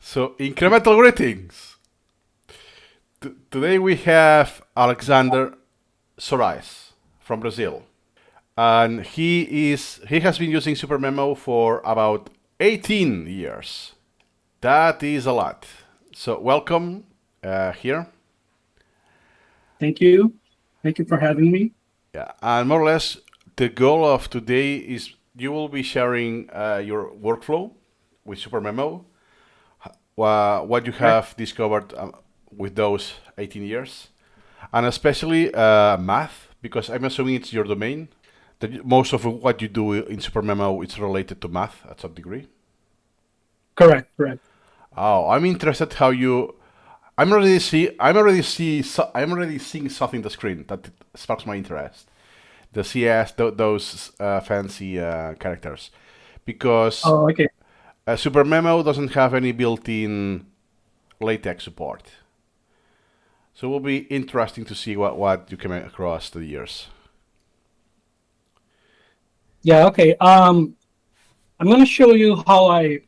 So, incremental greetings. Today we have Alexandre Soares from Brazil, and he has been using SuperMemo for about 18 years. That is a lot. So, welcome here. Thank you. Thank you for having me. Yeah, and more or less, the goal of today is you will be sharing your workflow with SuperMemo, what you Right. have discovered with those 18 years, and especially math, because I'm assuming it's your domain. That most of what you do in SuperMemo is related to math at some degree. Correct. Correct. Oh, I'm interested how you. I'm already seeing something on the screen that sparks my interest. The CS, those fancy characters, because Oh, okay. SuperMemo doesn't have any built-in Latex support. So it will be interesting to see what you come across the years. Yeah. Okay. I'm gonna show you how I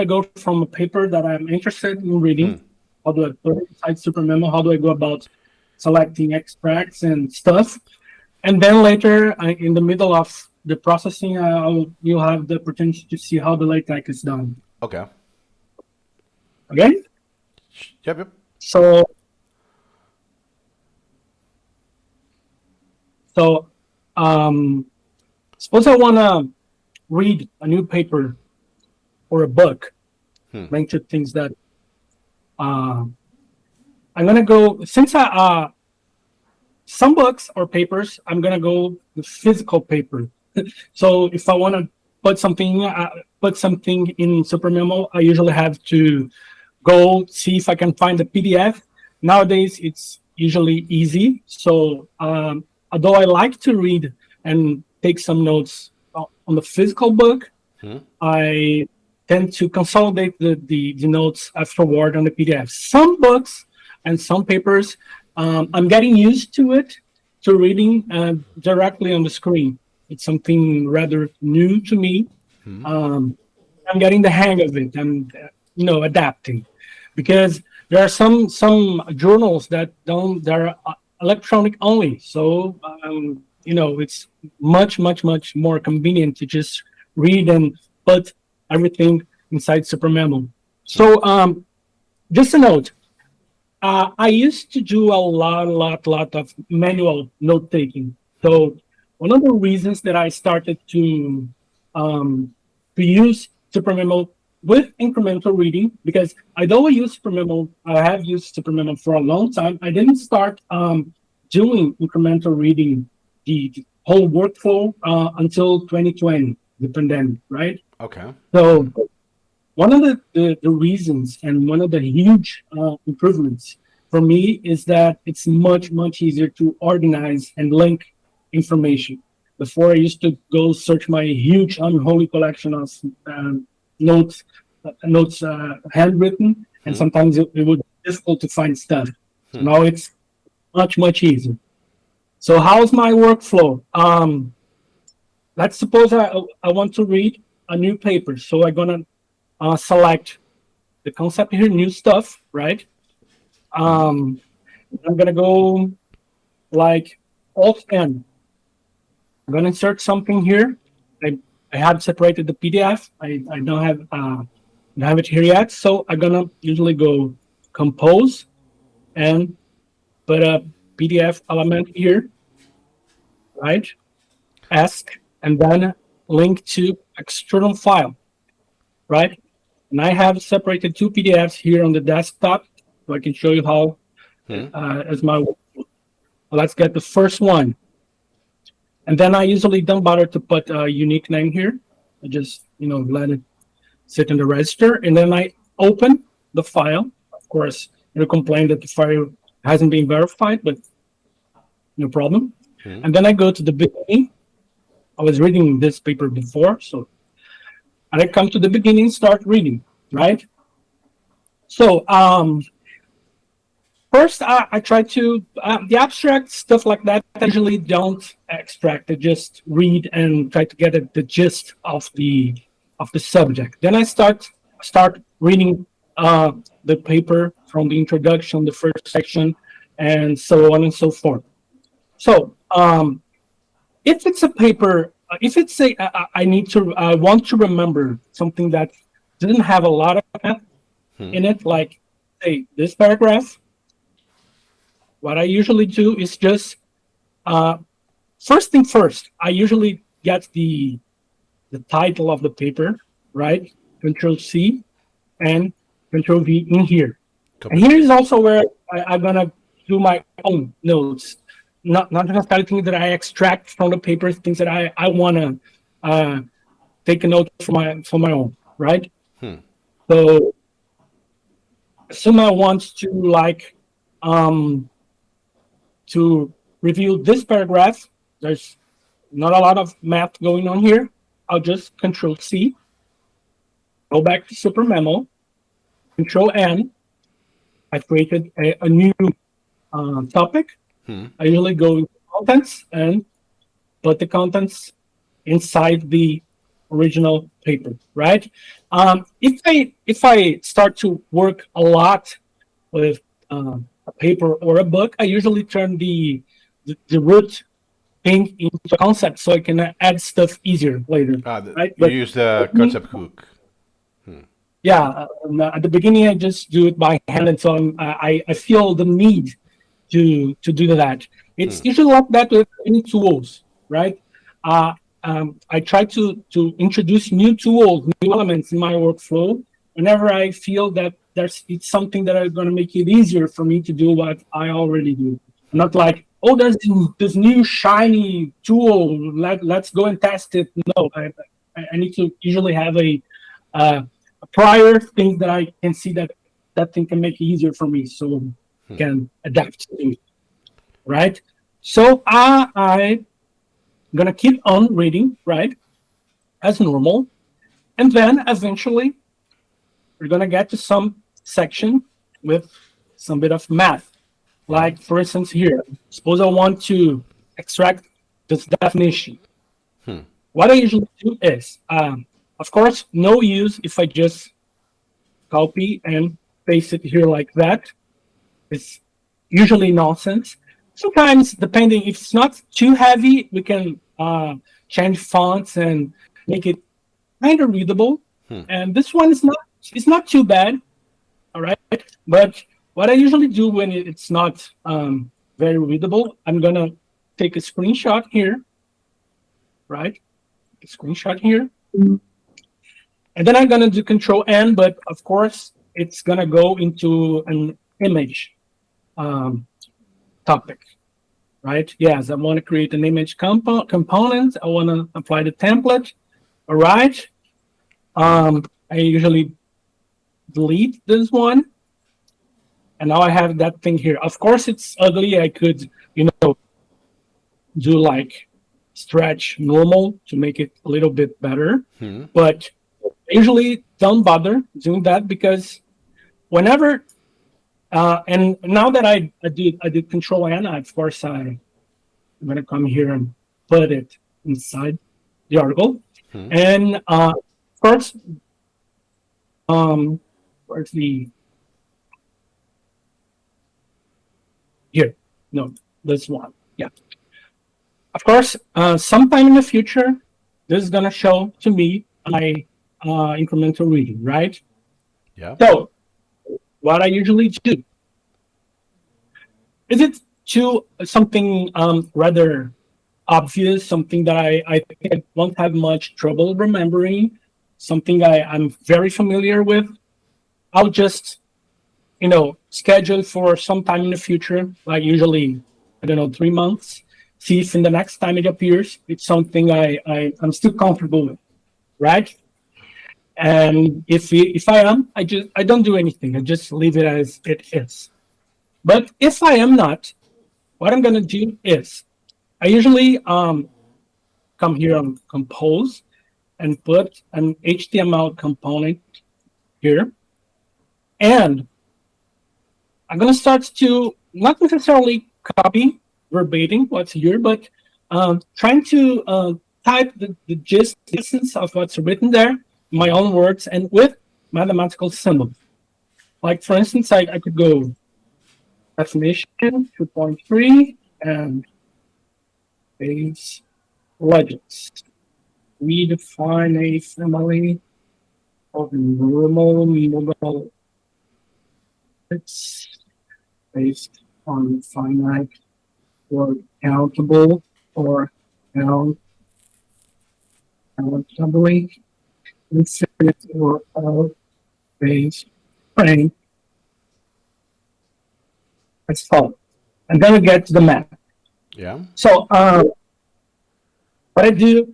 go from a paper that I'm interested in Hmm. reading. How do I put it inside SuperMemo? How do I go about selecting extracts and stuff? And then later, in the middle of the processing, you'll have the opportunity to see how the LaTeX is done. Okay. Okay. Yep. Yep. So so um, suppose I wanna read a new paper or a book, Hmm. range of things that uh, I'm gonna go since I some books or papers I'm gonna go the physical paper. So if I want to put something in SuperMemo, I usually have to go see if I can find the PDF. Nowadays it's usually easy. So although I like to read and take some notes on the physical book, Hmm. I tend to consolidate the notes afterward on the PDF. Some books and some papers, I'm getting used to it, to reading directly on the screen. It's something rather new to me. Hmm. Um, I'm getting the hang of it. I'm, adapting, because there are some journals that don't. They're electronic only. So it's much more convenient to just read and put everything inside SuperMemo. Hmm. So just a note. I used to do a lot of manual note taking. Hmm. So one of the reasons that I started um, to use SuperMemo with incremental reading, because although I have used SuperMemo for a long time. I didn't start doing incremental reading, the whole workflow, until 2020, the pandemic, right? Okay. So one of the reasons and one of the huge improvements for me is that it's much easier to organize and link information. Before, I used to go search my huge unholy collection of notes, handwritten, and Hmm. sometimes it would be difficult to find stuff. So Hmm. now it's much easier. So how's my workflow? Let's suppose I want to read a new paper, so I'm gonna select the concept here, new stuff, right? Hmm. Um, I'm gonna go like Alt N. I'm gonna insert something here. I, I have separated the PDF. I don't have it here yet, so I'm gonna usually go compose and put a PDF element here, right? Ask, and then link to external file, right? And I have separated two PDFs here on the desktop, so I can show you how Hmm. as my. Let's get the first one, and then I usually don't bother to put a unique name here. I just let it sit in the register, and then I open the file. Of course, it'll complain that the file hasn't been verified, but no problem. Hmm. And then I go to the beginning. I was reading this paper before, so and I come to the beginning, start reading, right? So first, I try to the abstract stuff like that. I usually don't extract. I just read and try to get the gist of the subject. Then I start start reading the paper from the introduction, the first section, and so on and so forth. So if it's a paper, if it's a, I want to remember something that didn't have a lot of math Hmm. in it, like say this paragraph. What I usually do is just uh, first thing first. I usually get the title of the paper, right? Control C and Control V in here. And Copy here is paste. also where I'm gonna do my own notes, not necessarily things that I extract from the paper, things that I wanna uh, take a note for my own, right? Hmm. So someone wants to like um, to review this paragraph. There's not a lot of math going on here. I'll just Control C, go back to SuperMemo, Control N. I've created a new topic. Hmm. I usually go into contents and put the contents inside the original paper, right? If I start to work a lot with a paper or a book, I usually turn the root thing into a concept so I can add stuff easier later, right? You But use the concept hook. Hmm. yeah, at the beginning I just do it by hand, and so I feel the need to do that. Hmm. It's usually like that with any tools, right? Uh, I try to introduce new tools, new elements in my workflow whenever I feel that it's something that is going to make it easier for me to do what I already do. Hmm. Not like, oh, there's this new shiny tool, let's go and test it. No, I need to usually have uh, a prior thing that I can see that thing can make it easier for me, so Hmm. can adapt to it, right? So I'm gonna keep on reading, right, as normal, and then eventually we're gonna get to some section with some bit of math. Yeah. Like for instance, here, suppose I want to extract this definition. Hmm. What I usually do is, of course, no use if I just copy and paste it here like that. It's usually nonsense. Sometimes, depending if it's not too heavy, we can change fonts and make it kind of readable. Hmm. And this one is not, it's not too bad, all right. But what I usually do when it's not very readable, I'm gonna take a screenshot here, right? A screenshot here, and then I'm gonna do Control N. But of course, it's gonna go into an image um, topic. Right? Yes, I want to create an image component. I want to apply the template. All right. I usually delete this one, and now I have that thing here. Of course, it's ugly. I could, do like stretch normal to make it a little bit better, Hmm. but I usually don't bother doing that because whenever and now that I did Control N, of course I'm gonna come here and put it inside the article. Hmm. And first, where's the here? No, this one. Yeah. Of course, sometime in the future, this is gonna show to me my incremental reading, right? Yeah. So, what I usually do is it to something rather obvious, something that I think I won't have much trouble remembering, something I'm very familiar with. I'll just, schedule for some time in the future, like usually, I don't know, 3 months. See if in the next time it appears, it's something I'm still comfortable with, right? And if I am, I don't do anything. I just leave it as it is. But if I am not, what I'm gonna do is I usually come here on compose and put an HTML component here, and I'm gonna start to not necessarily copy verbatim what's here, but trying to type the gist, the essence of what's written there, in my own words, and with mathematical symbols. Like for instance, I could go definition 2.3 and base legends. We define a family of normal model. It's based on finite or countable or countably infinite or all base frame as follows. And then we get to the math. Yeah. So what I do,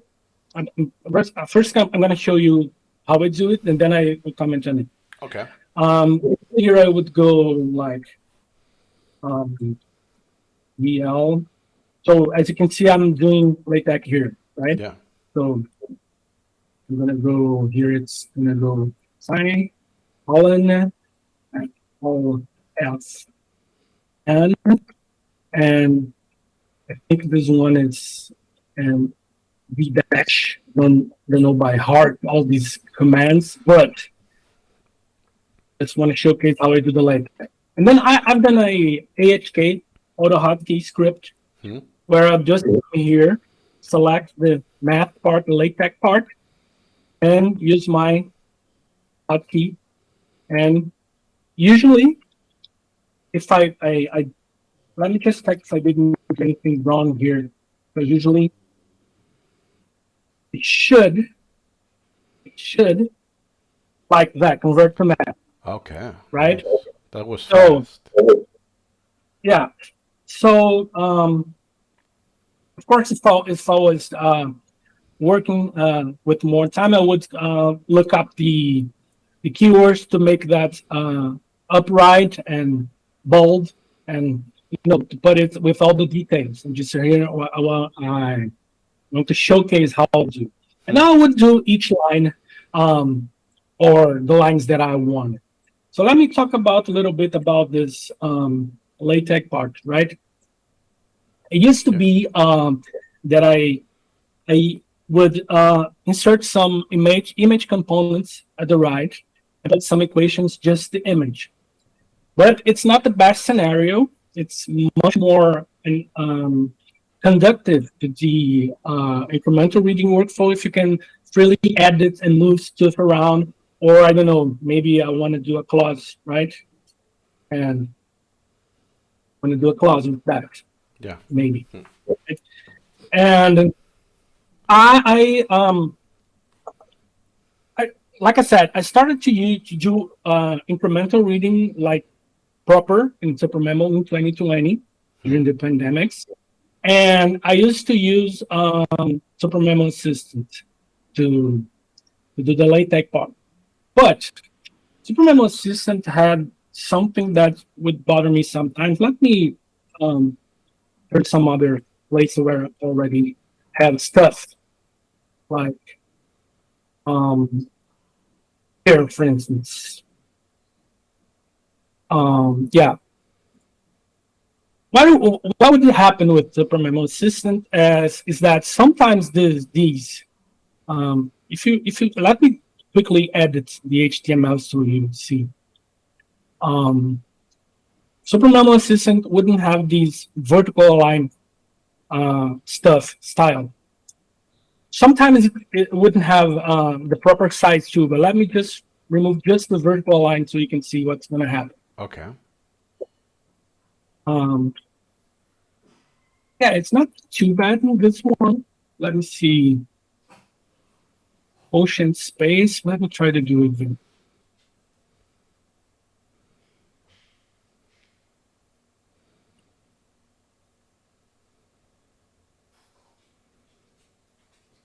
first I'm going to show you how I do it, and then I will comment on it. Okay. Here I would go like VL. So as you can see, I'm doing Latex here, right? Yeah. So I'm gonna go here. It's gonna go sign colon and all else and I think this one is and V dash. Don't know by heart all these commands, but just want to showcase how I do the Latex. And then I've done a AHK auto hotkey script where I've just here select the math part, the LaTeX part, and use my hotkey. And usually, if I let me just check if I didn't do anything wrong here. Because usually it should like that convert to math. Okay. Right. That was so fast. Yeah. So of course, if I was working with more time, I would look up the keywords to make that upright and bold, and to put it with all the details. And just here, I want to showcase how I do. And I would do each line or the lines that I wanted. So let me talk about a little bit about this LaTeX part, right? It used to be that I would insert some image components at the right and put some equations, just the image. But it's not the best scenario. It's much more conductive to the incremental reading workflow if you can freely edit and move stuff around. Or I don't know, maybe I want to do a clause, right? And I want to do a clause with that. Yeah. Maybe. And I like I said, I started to do incremental reading like proper in SuperMemo in 2020 during the pandemics. And I used to use SuperMemo Assistant to do the LaTeX part. But SuperMemo Assistant had something that would bother me sometimes. Let me heard some other places where I already have stuff like here, for instance. Yeah. What would happen with the SuperMemo Assistant is that sometimes these if you let me quickly edit the HTML so you see. SuperMemo Assistant wouldn't have these vertical align style. Sometimes it wouldn't have the proper size too, but let me just remove just the vertical align so you can see what's going to happen. Okay. Yeah, it's not too bad in this one. Let me see. Ocean space. Let me try to do it.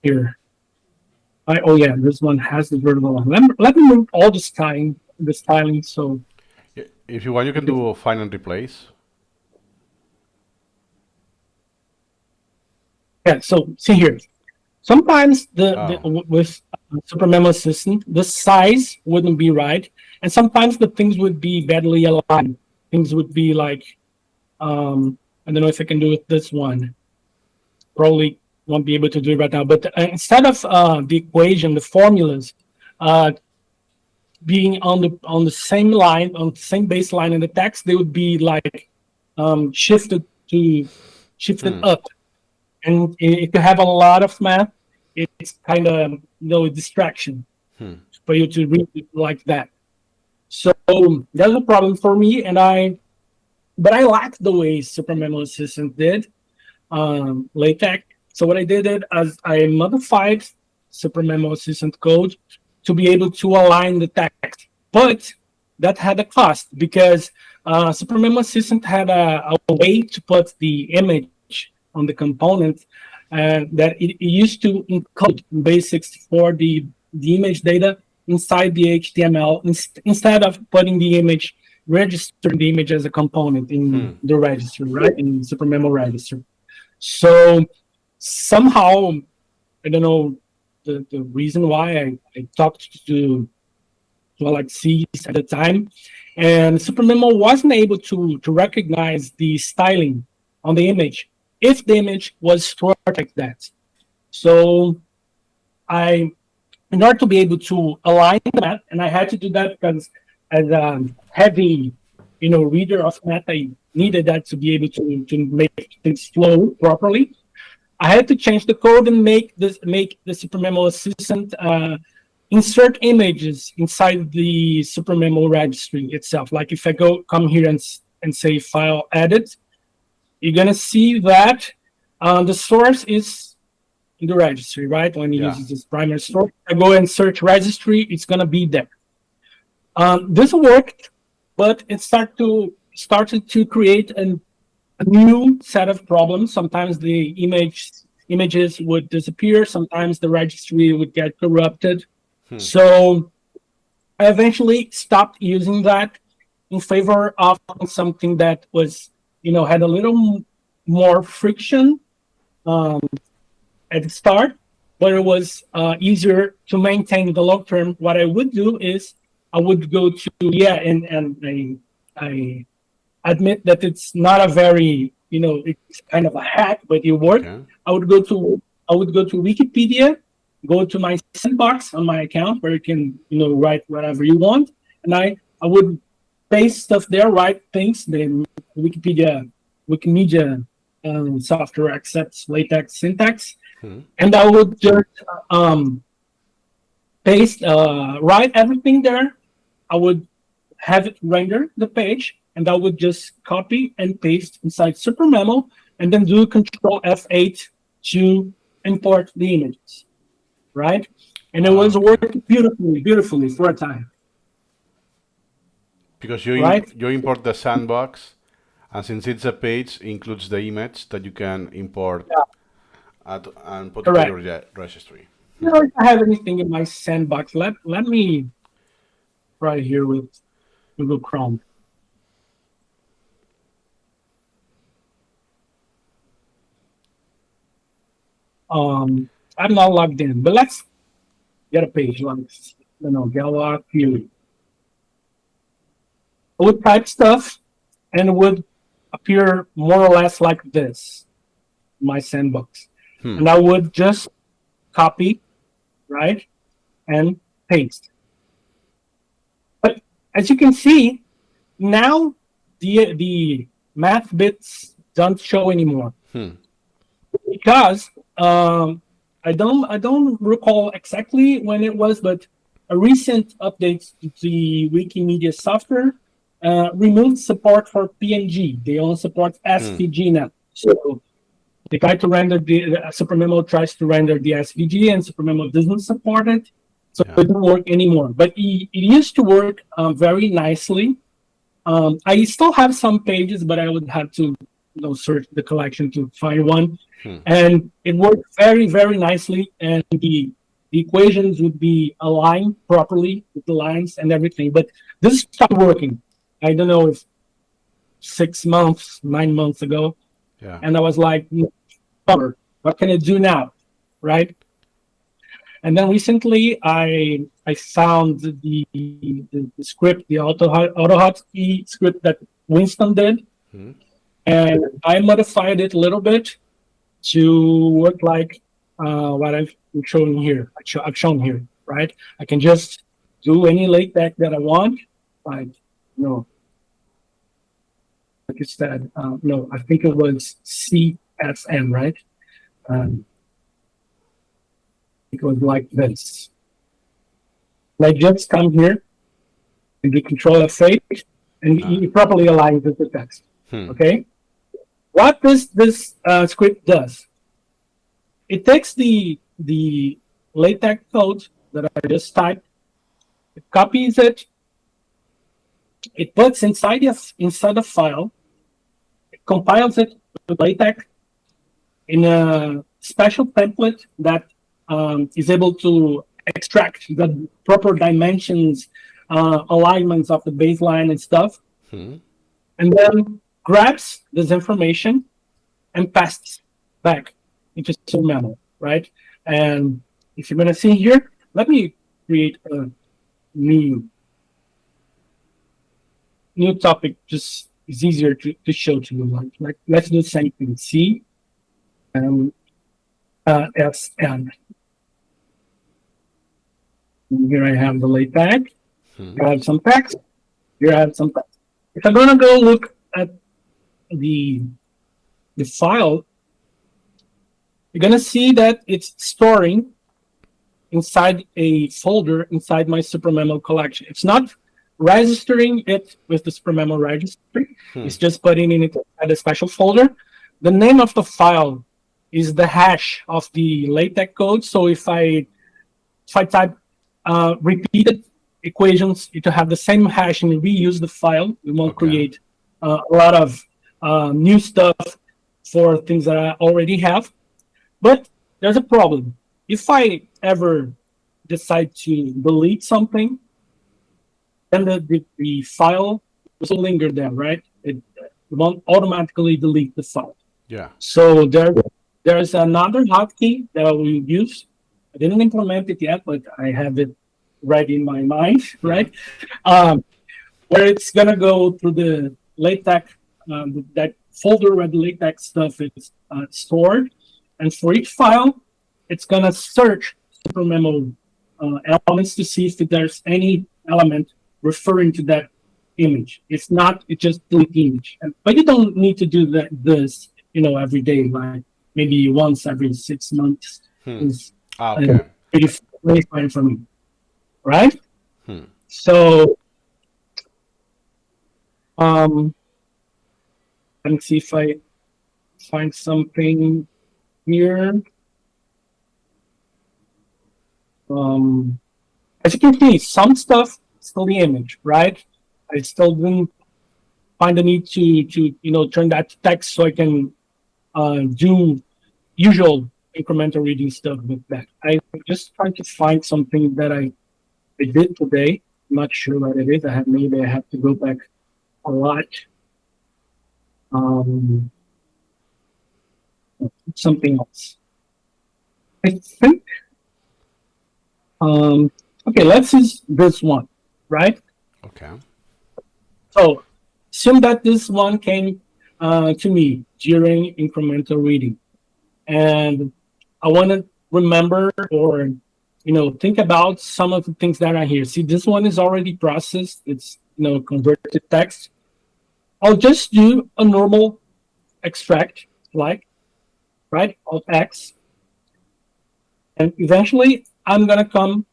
Here. Oh yeah, this one has the vertical line. Let me move all the styling. So if you want, you can do a find and replace. Yeah. So see here. Sometimes with SuperMemo Assistant, the size wouldn't be right, and sometimes the things would be badly aligned. Things would be like, I don't know if I can do it this one. Probably won't be able to do it right now. But instead of the equation, the formulas, being on the same line, on the same baseline in the text, they would be like shifted to shifted up. And if you have a lot of math, it's kind of a distraction for you to read it like that. So that's a problem for me, but I liked the way SuperMemo Assistant did LaTeX. So what I did is I modified SuperMemo Assistant code to be able to align the text, but that had a cost because SuperMemo Assistant had a way to put the image on the component that it used to encode basics for the image data inside the HTML instead of putting the image, registering the image as a component in the registry, right? In SuperMemo registry. So somehow, I don't know the reason why I talked to Alexis at the time, and SuperMemo wasn't able to recognize the styling on the image if the image was stored like that. So in order to be able to align that, and I had to do that because as a heavy, reader of math, I needed that to be able to make things flow properly. I had to change the code and make the SuperMemo Assistant insert images inside the SuperMemo registry itself. Like if I come here and say file edit, you're gonna see that the source is in the registry, right? When you use this primary source, I go and search registry, it's gonna be there. This worked, but it started to create a new set of problems. Sometimes the images would disappear. Sometimes the registry would get corrupted. So I eventually stopped using that in favor of something that was, had a little more friction at the start, but it was easier to maintain the long term. What I would do is I would go to and I admit that it's not a very it's kind of a hack, but it worked. Okay. I would go to Wikipedia, go to my sandbox on my account where you can write whatever you want, and I would paste stuff there, write things. The Wikimedia software accepts LaTeX syntax, and I would just paste, write everything there. I would have it render the page, and I would just copy and paste inside SuperMemo, and then do Control F8 to import the images, right? And it was working beautifully for a time. Because you import the sandbox, and since it's a page, includes the image that you can import and put it in your registry. If I have anything in my sandbox, let me try here with Google Chrome. I'm not logged in, but let's get a page like Galileo Theory. I would type stuff, and it would appear more or less like this, my sandbox. And I would just copy, right, and paste. But as you can see, now the math bits don't show anymore because I don't recall exactly when it was, but a recent update to the Wikimedia software removed support for PNG. They only support SVG now. So they try to render the SuperMemo tries to render the SVG, and SuperMemo doesn't support it, so it doesn't work anymore. But it used to work very nicely. I still have some pages, but I would have to search the collection to find one. And it worked very, very nicely, and the equations would be aligned properly with the lines and everything. But this stopped working. I don't know if 6 months, 9 months ago. Yeah. And I was like, what can I do now? Right? And then recently I found the script, the AutoHotkey script that Winston did. And I modified it a little bit to work like what I've shown here. I've shown here, right? I can just do any latex that I want. Like, no, like you said, no, I think it was CSN, right? It was like this. Like just come here and do Control F8, and you properly align with the text. Okay. What this script does, it takes the LaTeX code that I just typed, it copies it, it puts inside the file, it compiles it with LaTeX in a special template that is able to extract the proper dimensions, alignments of the baseline and stuff, and then grabs this information and passes back into SuperMemo, right? And if you're going to see here, let me create a new topic. Just it's easier to show to you. Like let's do the same thing. C S N. Here I have the LaTeX. Here I have some text. Here I have some text. If I'm going to go look at the file, you're going to see that it's storing inside a folder inside my SuperMemo collection. It's not registering it with the SuperMemo registry. It's just putting it inside a special folder. The name of the file is the hash of the LaTeX code. So if I type repeated equations to have the same hash and reuse the file, we won't create a lot of new stuff for things that I already have. But there's a problem. If I ever decide to delete something, then the file will linger there, right? It won't automatically delete the file. Yeah. So there's another hotkey that I will use. I didn't implement it yet, but I have it right in my mind, right? Where it's gonna go through the LaTeX, that folder where the LaTeX stuff is stored, and for each file, it's gonna search SuperMemo elements to see if there's any element referring to that image. If not, it just delete the image. But you don't need to do this, every day. Like maybe once every 6 months is pretty fine for me, right? So, let me see if I find something here. As you can see, some stuff still the image, right? I still didn't find the need to turn that to text so I can do usual incremental reading stuff with that. I just trying to find something that I did today. I'm not sure what it is. Maybe I have to go back a lot. Something else. I think. Okay, let's use this one, right? Okay. So assume that this one came to me during incremental reading, and I want to remember or think about some of the things that are here. See, this one is already processed. It's converted to text. I'll just do a normal extract, like right of X, and eventually I'm gonna come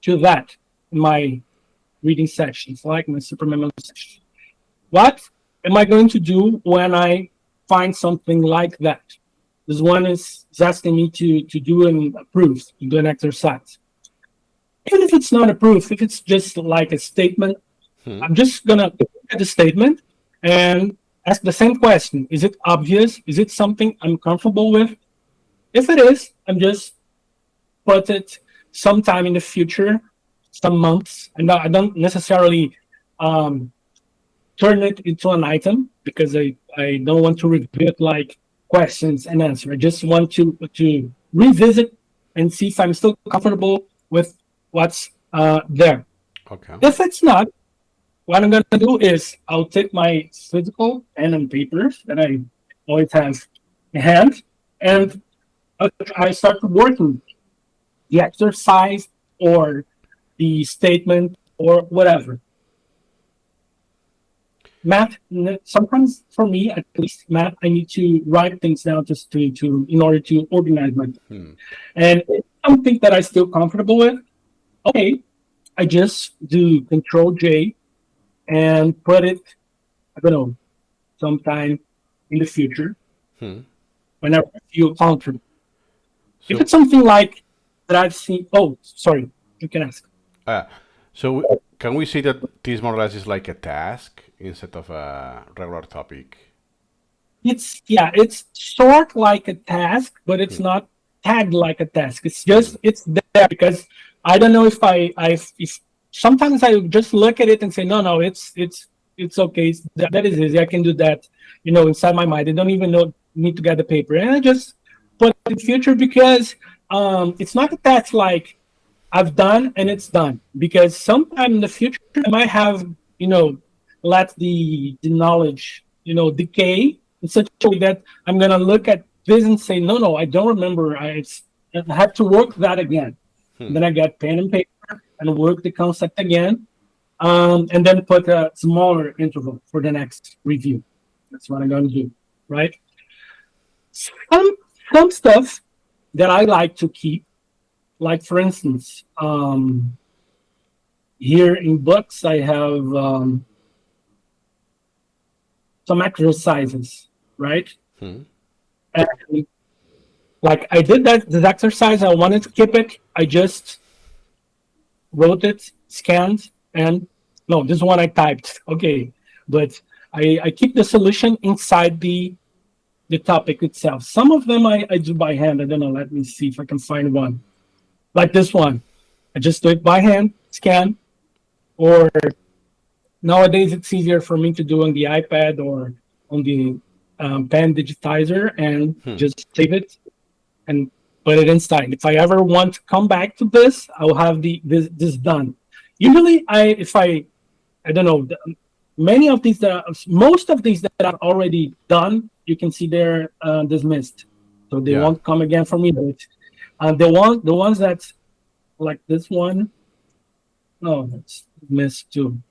to that in my reading sections, like my SuperMemo section. What am I going to do when I find something like that? This one is asking me to do a proof, to do an exercise. Even if it's not a proof, if it's just like a statement, I'm just gonna look at the statement and ask the same question. Is it obvious? Is it something I'm comfortable with? If it is, I'm just put it sometime in the future, some months, and I don't necessarily turn it into an item because I don't want to repeat like questions and answer. I just want to revisit and see if I'm still comfortable with what's there. Okay. If it's not, what I'm going to do is I'll take my physical pen and papers that I always have in hand, and I start working the exercise or the statement or whatever. Math, sometimes for me at least, math, I need to write things down just to in order to organize my. And it's something that I still comfortable with. Okay, I just do Control J and put it, I don't know, sometime in the future, whenever I feel comfortable. If So, it's something like that I've seen, oh, sorry, you can ask. uh, can we say that this more or less is like a task instead of a regular topic? It's sort like a task, but it's not tagged like a task. It's just it's there because I don't know if sometimes I just look at it and say no, it's okay. That is easy. I can do that. Inside my mind, I don't even need to get the paper, and I just put it in future because it's not a task like I've done and it's done, because sometime in the future I might have let the knowledge decay in such a way that I'm gonna look at this and say no, I don't remember. I have to work that again. Then I get pen and paper and work the concept again, and then put a smaller interval for the next review. That's what I'm gonna do, right? Some stuff that I like to keep, like for instance, here in books I have some exercises, right? And like I did this exercise, I wanted to keep it. I just wrote it, scanned, and no, this one I typed. Okay, but I keep the solution inside the topic itself. Some of them I do by hand. I don't know. Let me see if I can find one. Like this one, I just do it by hand, scan, or nowadays it's easier for me to do on the iPad or on the pen digitizer and just save it and put it inside. If I ever want to come back to this, I'll have this done. Usually, I don't know, many of these most of these that are already done, you can see they're dismissed, so they won't come again for me. But the ones that like this one, no, that's missed too.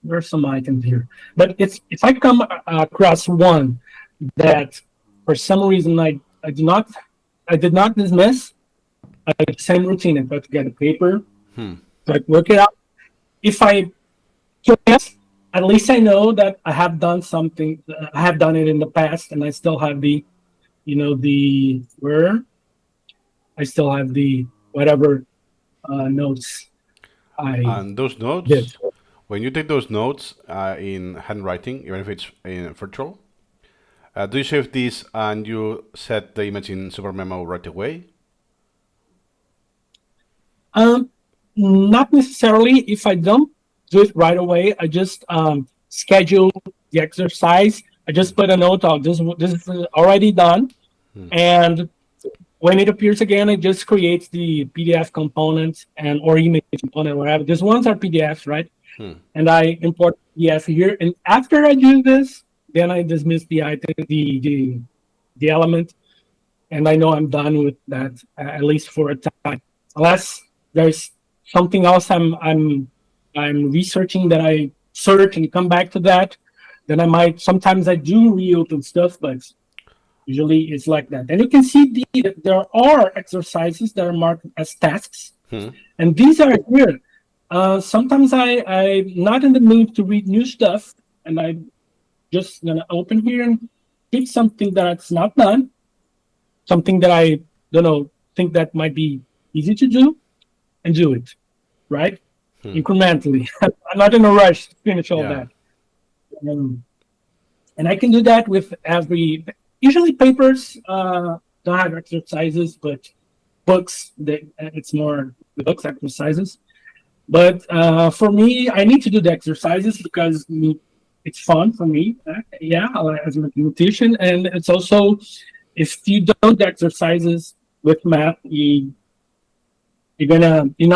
There's some items here, but if I come across one that for some reason I did not dismiss, I do the same routine. I got to get a paper, so I work it out. If I can't, at least I know that I have done something. I have done it in the past, and I still have I still have the whatever notes I And those notes, did. when you take those notes in handwriting, even if it's in virtual, do you save this and you set the image in SuperMemo right away? Not necessarily. If I don't do it right away, I just schedule the exercise. I just put a note out. This is already done, and when it appears again, it just creates the PDF component or image component, whatever. These ones are PDFs, right? And I import PDF here. And after I do this, then I dismiss the item, the element, and I know I'm done with that at least for a time. Unless there's something else I'm researching that I search and come back to that, then I might sometimes I do reopen stuff, but usually it's like that. And you can see there are exercises that are marked as tasks, and these are here. Sometimes I'm not in the mood to read new stuff, and I'm just gonna open here and pick something that's not done, something that I don't know, think that might be easy to do, and do it, right? Incrementally. I'm not in a rush to finish all that. And I can do that with usually papers don't have exercises, but books, it's more the books exercises. But for me, I need to do the exercises because it's fun for me. As a mathematician, and it's also if you don't do exercises with math, you're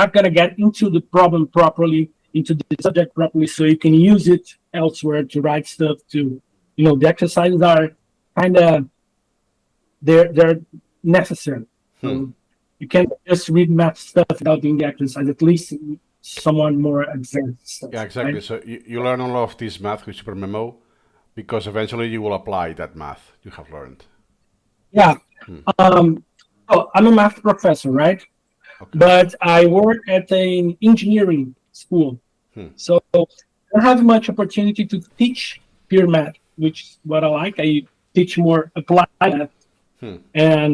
not gonna get into the problem properly, into the subject properly, so you can use it elsewhere to write stuff. The exercises are kind of they're necessary. So you can't just read math stuff without doing the exercise. At least someone more advanced stuff, Yeah, exactly. right? So you learn a lot of this math with SuperMemo because eventually you will apply that math you have learned. Yeah. Hmm. Oh, I'm a math professor, right? Okay. But I work at an engineering school. Hmm. So I don't have much opportunity to teach pure math, which is what I like. I teach more applied math. Hmm. And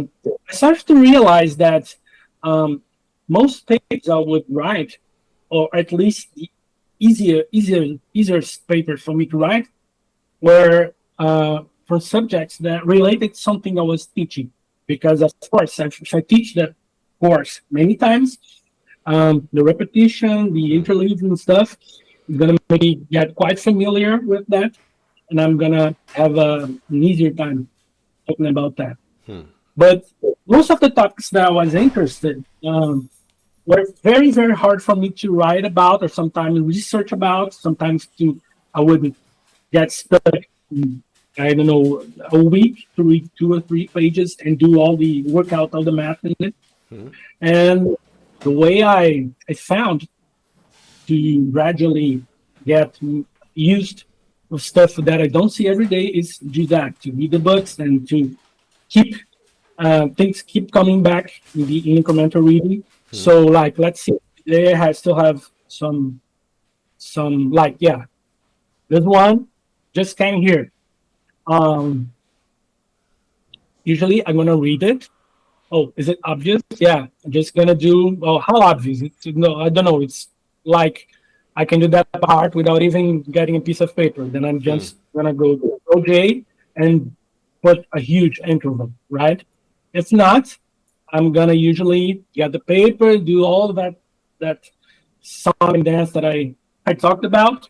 I started to realize that um, most papers I would write, or at least the easier papers for me to write, were for subjects that related something I was teaching. Because of course, if I teach that course many times, the repetition, the Hmm. interludes and stuff is gonna make me get quite familiar with that, and I'm gonna have an easier time talking about that. Hmm. But most of the topics that I was interested were very, very hard for me to write about or sometimes research about. Sometimes I would get stuck in, I don't know, a week to read 2 or 3 pages and do all the workout, all the math in it. Hmm. And the way I found to gradually get used with stuff that I don't see every day is do that, to read the books and to keep things keep coming back in the incremental reading. Hmm. So like let's see, today I still have some like yeah, this one just came here. Um Usually I'm gonna read it. Oh, is it obvious? Yeah, I'm just gonna do. Oh, how obvious? No, I don't know. It's like I can do that part without even getting a piece of paper. Then I'm Hmm. just gonna go to OJ and put a huge interval, right? If not, I'm gonna usually get the paper, do all that song and dance that I talked about,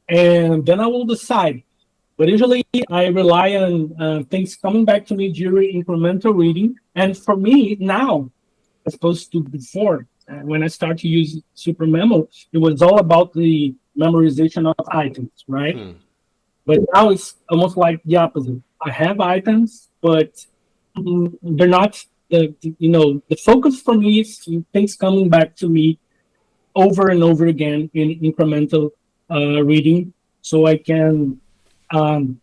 and then I will decide. But usually I rely on things coming back to me during incremental reading. And for me now, as opposed to before, when I started to use SuperMemo, it was all about the memorization of items, right? Hmm. But now it's almost like the opposite. I have items, but they're not the focus for me is things coming back to me over and over again in incremental reading, so I can um,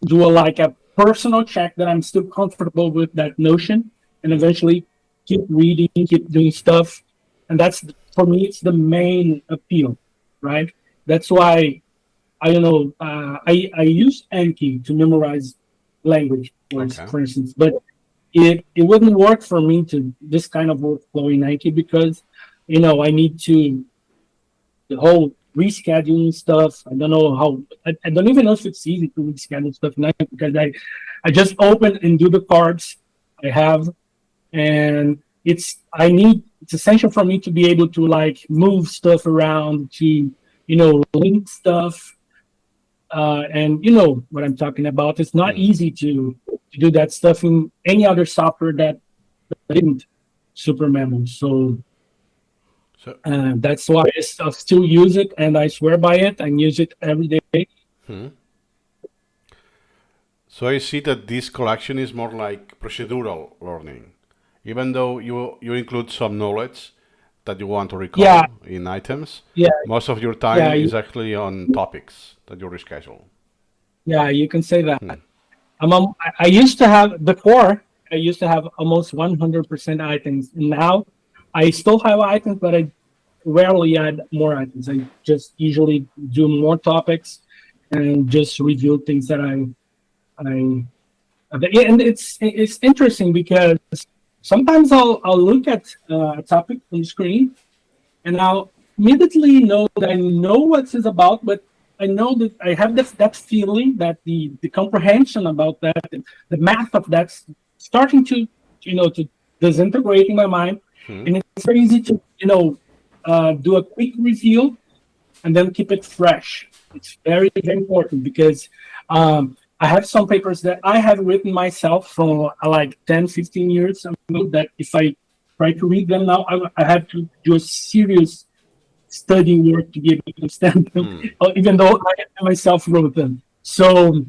do like a personal check that I'm still comfortable with that notion, and Hmm. eventually keep reading, keep doing stuff, and that's for me. It's the main appeal, right? That's why I don't know. I use Anki to memorize language words, Okay. for instance, but it wouldn't work for me to this kind of workflow in Anki because I need to the whole rescheduling stuff. I don't know how. I don't even know if it's easy to reschedule stuff now because I just open and do the cards I have, and it's essential for me to be able to like move stuff around to link stuff, and you know what I'm talking about. It's not Hmm. easy to do that stuff in any other software that didn't SuperMemo. So So. that's why I still use it and I swear by it and use it every day. Hmm. So I see that this collection is more like procedural learning, even though you include some knowledge that you want to Yeah, recall in items. yeah, Most of your yeah, time is actually on topics that you reschedule. yeah. You can say that. Hmm. I used to have before. I used to have almost 100% items, and now I still have items, but I rarely add more items. I just usually do more topics and just review things that I and it's interesting because sometimes I'll look at a topic on the screen and I'll immediately know that I know what it's about, but I know that I have that feeling that the comprehension about that, the math of that's starting to to disintegrate in my mind, Hmm. and it's very easy to do a quick review and then keep it fresh. It's very, very important because I have some papers that I have written myself from like 10, 15 years ago that if I try to read them now, I have to do a serious study work to be able to understand them, Hmm. even though I myself wrote them. So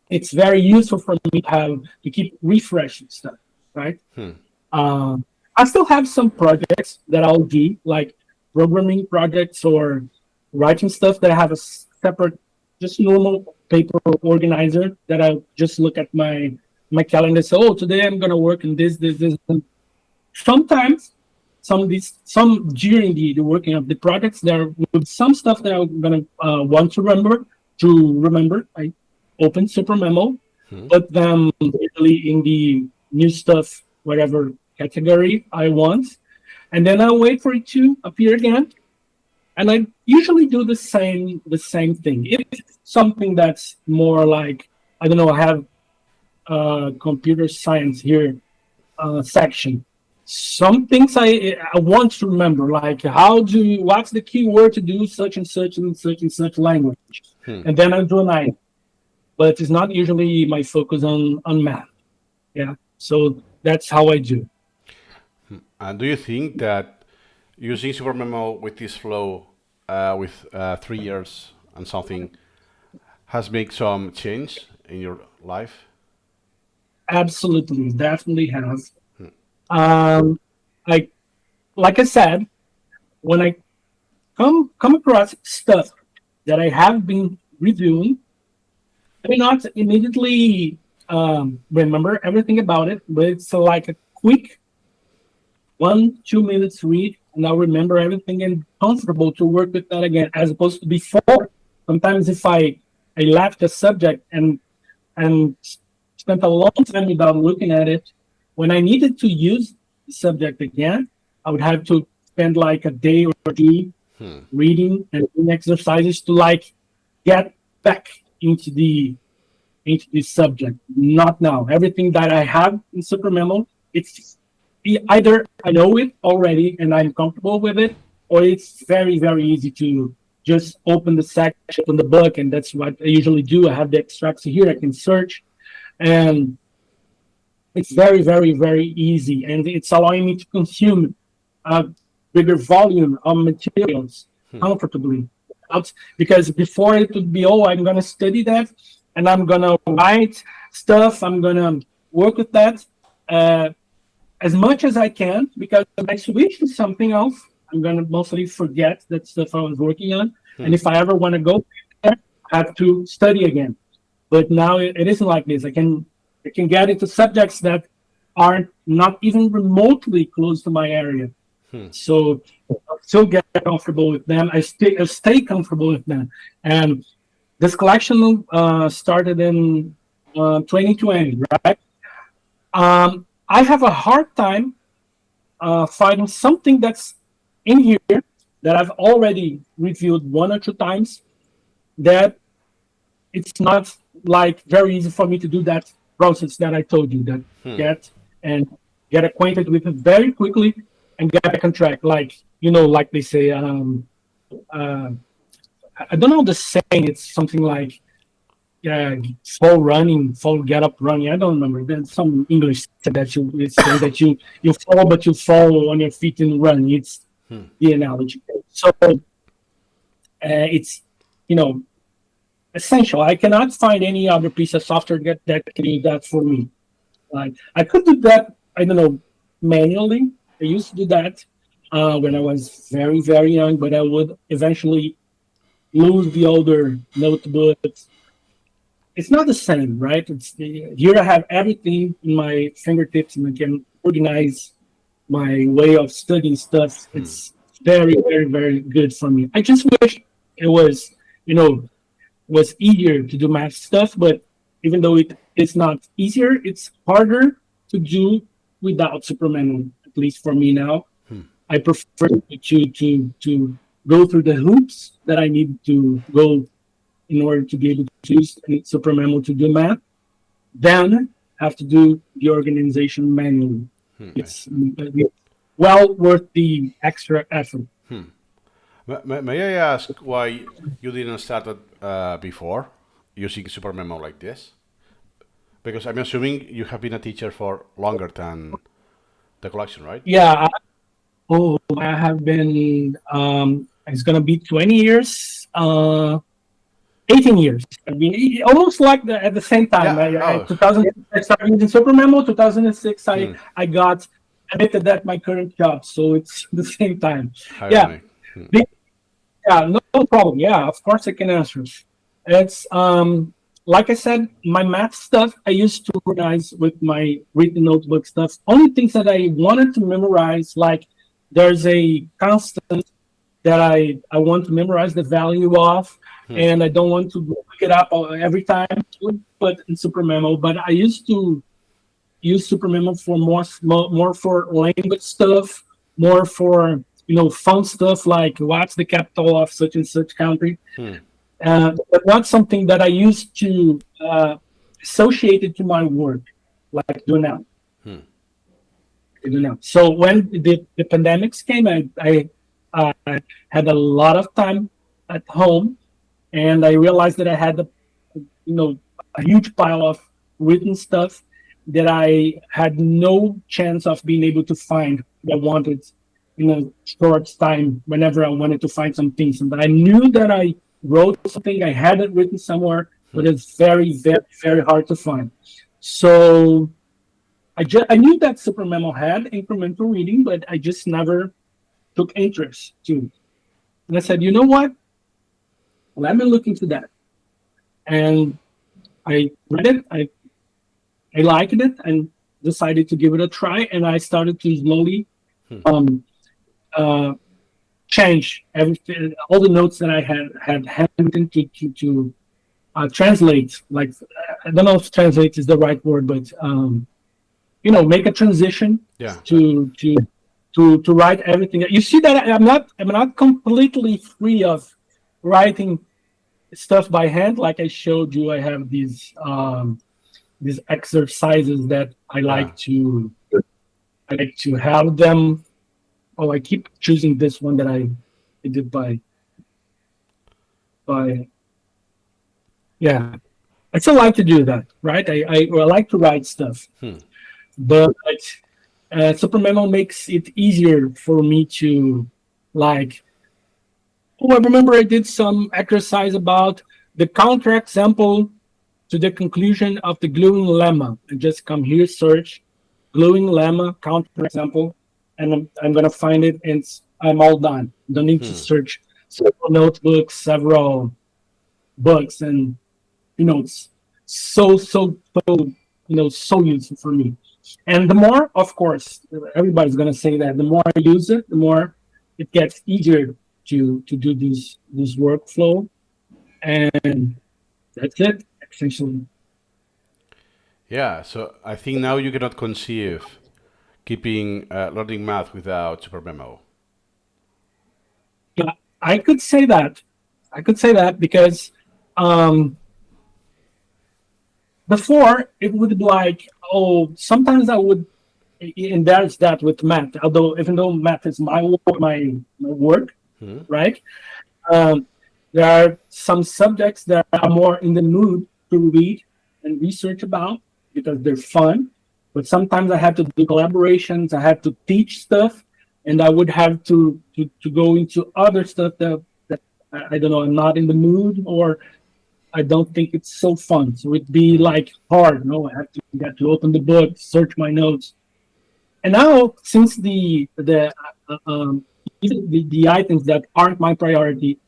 it's very useful for me to keep refreshing stuff, right? Hmm. Um, I still have some projects that I'll do, like programming projects or writing stuff that I have a separate, just normal paper organizer that I just look at my calendar and say, oh, today I'm gonna work in this. And sometimes some during the working of the projects there will be some stuff that I'm gonna want to remember. I open SuperMemo, put them usually in the new stuff, whatever category I want, and then I'll wait for it to appear again. And I usually do the same thing. If it's something that's more like, I don't know, I have computer science here section. Some things I want to remember, like what's the keyword to do such and such and such and such language, and then I do an item. But it's not usually my focus on math. Yeah, so that's how I do. And do you think that using SuperMemo with this flow, with 3 years and something, has made some change in your life? Absolutely, definitely has. Um, like like I said, when I come across stuff that I have been reviewing, I may not immediately remember everything about it, but it's like a quick 1 2 minutes read, and I'll remember everything and comfortable to work with that again, as opposed to before. Sometimes if I left a subject and spent a long time without looking at it, when I needed to use the subject again, I would have to spend like a day or two reading and doing exercises to like get back into the subject. Not now. Everything that I have in SuperMemo, it's either I know it already and I'm comfortable with it, or it's very, very easy to just open the section, open the book, and that's what I usually do. I have the extracts here, I can search, and it's very, very, very easy, and it's allowing me to consume a bigger volume of materials comfortably. Because before it would be, oh, I'm going to study that, and I'm going to write stuff, I'm going to work with that as much as I can, because if I switch to something else, I'm going to mostly forget that stuff I was working on. And if I ever want to go there, I have to study again. But now it isn't like this. I can get into subjects that are not even remotely close to my area. So I still get comfortable with them. I stay comfortable with them. And this collection started in 2020, right? I have a hard time finding something that's in here that I've already reviewed 1 or 2 times, that it's not like very easy for me to do that process that I told you, that get acquainted with it very quickly and get back on track. Like, like they say, I don't know the saying. It's something like, yeah, fall get up running. I don't remember. There's some English that say that you fall, but you fall on your feet and run. It's the analogy. So it's essential. I cannot find any other piece of software that can do that for me. Like, I could do that, I don't know, manually. I used to do that when I was very, very young, but I would eventually lose the older notebooks. It's not the same, right? Here I have everything in my fingertips, and I can organize my way of studying stuff. It's very, very, very good for me. I just wish it was easier to do math stuff, but even though it is not easier, it's harder to do without SuperMemo, at least for me now. I prefer to go through the hoops that I need to go in order to be able to use SuperMemo to do math, then have to do the organization manually. It's well worth the extra effort. May I ask why you didn't start before using SuperMemo like this? Because I'm assuming you have been a teacher for longer than the collection, right? Yeah, I have been, it's going to be 20 years, 18 years. I mean, almost like at the same time. Yeah. Oh. 2000, I started using SuperMemo. 2006, I got admitted that my current job, so it's the same time. Yeah, Ironic. Hmm. big, yeah, no problem. Yeah, of course I can answer. It's like I said, my math stuff I used to organize with my written notebook stuff. Only things that I wanted to memorize, like there's a constant that I want to memorize the value of, Hmm. and I don't want to look it up every time. But in SuperMemo, but I used to use SuperMemo for more for language stuff, more for fun stuff like what's the capital of such and such country. Hmm. But not something that I used to associate it to my work, like do now. Hmm. Do now. So when the pandemics came, had a lot of time at home, and I realized that I had a huge pile of written stuff that I had no chance of being able to find what I wanted in a short time whenever I wanted to find some things. And I knew that I wrote something, I had it written somewhere, but it's very, very, very hard to find. So I knew that SuperMemo had incremental reading, but I just never took interest to it. And I said, you know what? Let me look into that. And I read it. I liked it and decided to give it a try. And I started to slowly Hmm. um, uh, change everything, all the notes that I had handwritten to translate. Like I don't know if translate is the right word, but make a transition Yeah. to to to write everything. You see that I'm not completely free of writing stuff by hand. Like I showed you, I have these exercises that Yeah. I like to have them. Oh, I keep choosing this one that I did by yeah. I still like to do that, right? I like to write stuff, Hmm. but SuperMemo makes it easier for me to like. Oh, I remember I did some exercise about the counter example to the conclusion of the gluing lemma. And just come here, search gluing lemma counter example, and I'm gonna find it, and I'm all done. Don't need to Hmm. search several notebooks, several books, and it's so useful for me. And the more, of course, everybody's gonna say that the more I use it, the more it gets easier to do this workflow, and that's it essentially. Yeah. So I think now you cannot conceive keeping learning math without SuperMemo. Yeah, I could say that. I could say that because um, before it would be like, oh, sometimes I would, and there's that with math. Although even though math is my work, Hmm. right? Um, there are some subjects that are more in the mood to read and research about because they're fun. But sometimes I have to do collaborations. I have to teach stuff, and I would have to go into other stuff that I don't know. I'm not in the mood, or I don't think it's so fun. So it'd be Hmm. like hard. No, I have to get to open the book, search my notes, and now since the items that aren't my priority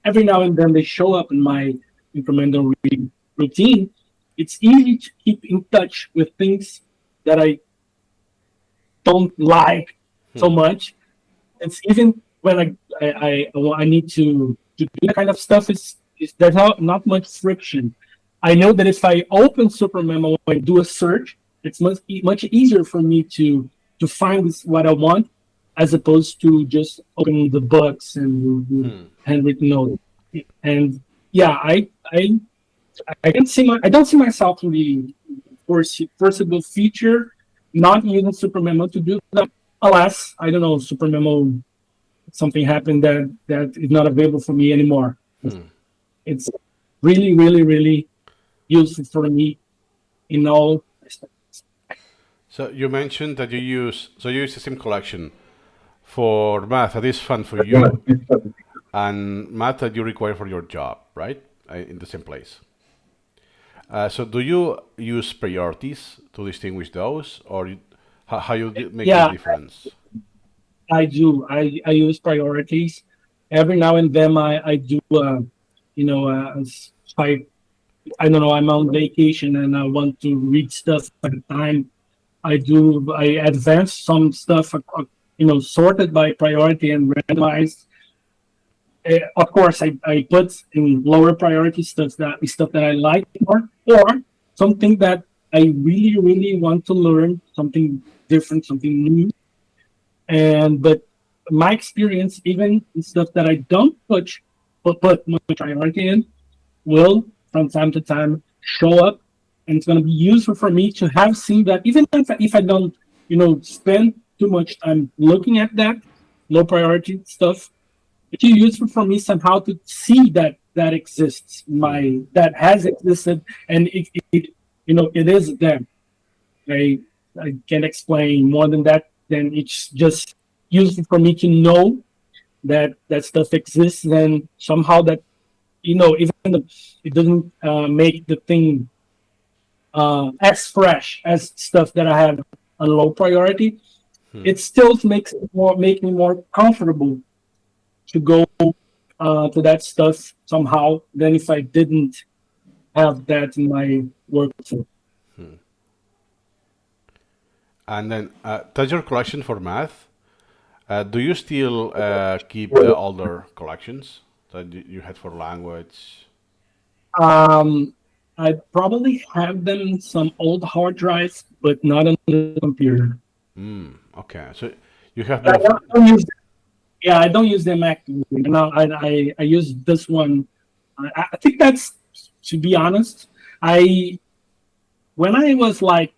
every now and then they show up in my incremental reading routine. It's easy to keep in touch with things that I don't like so Hmm. much. It's even when I need to do that kind of stuff. Is there's not much friction. I know that if I open SuperMemo and do a search, it's much easier for me to find what I want, as opposed to just opening the books and the Hmm. handwritten notes. And yeah, I don't see myself in the foreseeable future not using SuperMemo to do that, unless I don't know SuperMemo something happened that is not available for me anymore. Hmm. It's really, really, really useful for me in all aspects. So you mentioned that you use the same collection for math that is fun for you and math that you require for your job, right? In the same place. So do you use priorities to distinguish those, or How you make this Yeah, difference? I do. I use priorities. Every now and then I do, I, I don't know, I'm on vacation and I want to read stuff at a time. I advance some stuff, sorted by priority and randomized. Of course, I put in lower priority stuff that I like more, or something that I really, really want to learn, something different, something new. And but my experience, even in stuff that I don't put much priority in, will from time to time show up, and it's going to be useful for me to have seen that, even if I don't, spend too much time looking at that low priority stuff. It's useful for me somehow to see that that exists, Hmm. my that has existed, and it is there. I I can't explain more than that. Then it's just useful for me to know that that stuff exists, and somehow that, even though it doesn't make the thing as fresh as stuff that I have a low priority, Hmm. it still make me more comfortable to go to that stuff somehow than if I didn't have that in my workflow. Hmm. And then that's your collection for math. Do you still keep the older collections that you had for language? Um, I probably have them in some old hard drives, but not on the computer. Mm, okay, so you have I both. don't use Yeah, I don't use them actively. No, I use this one. I think that's, to be honest, I when I was like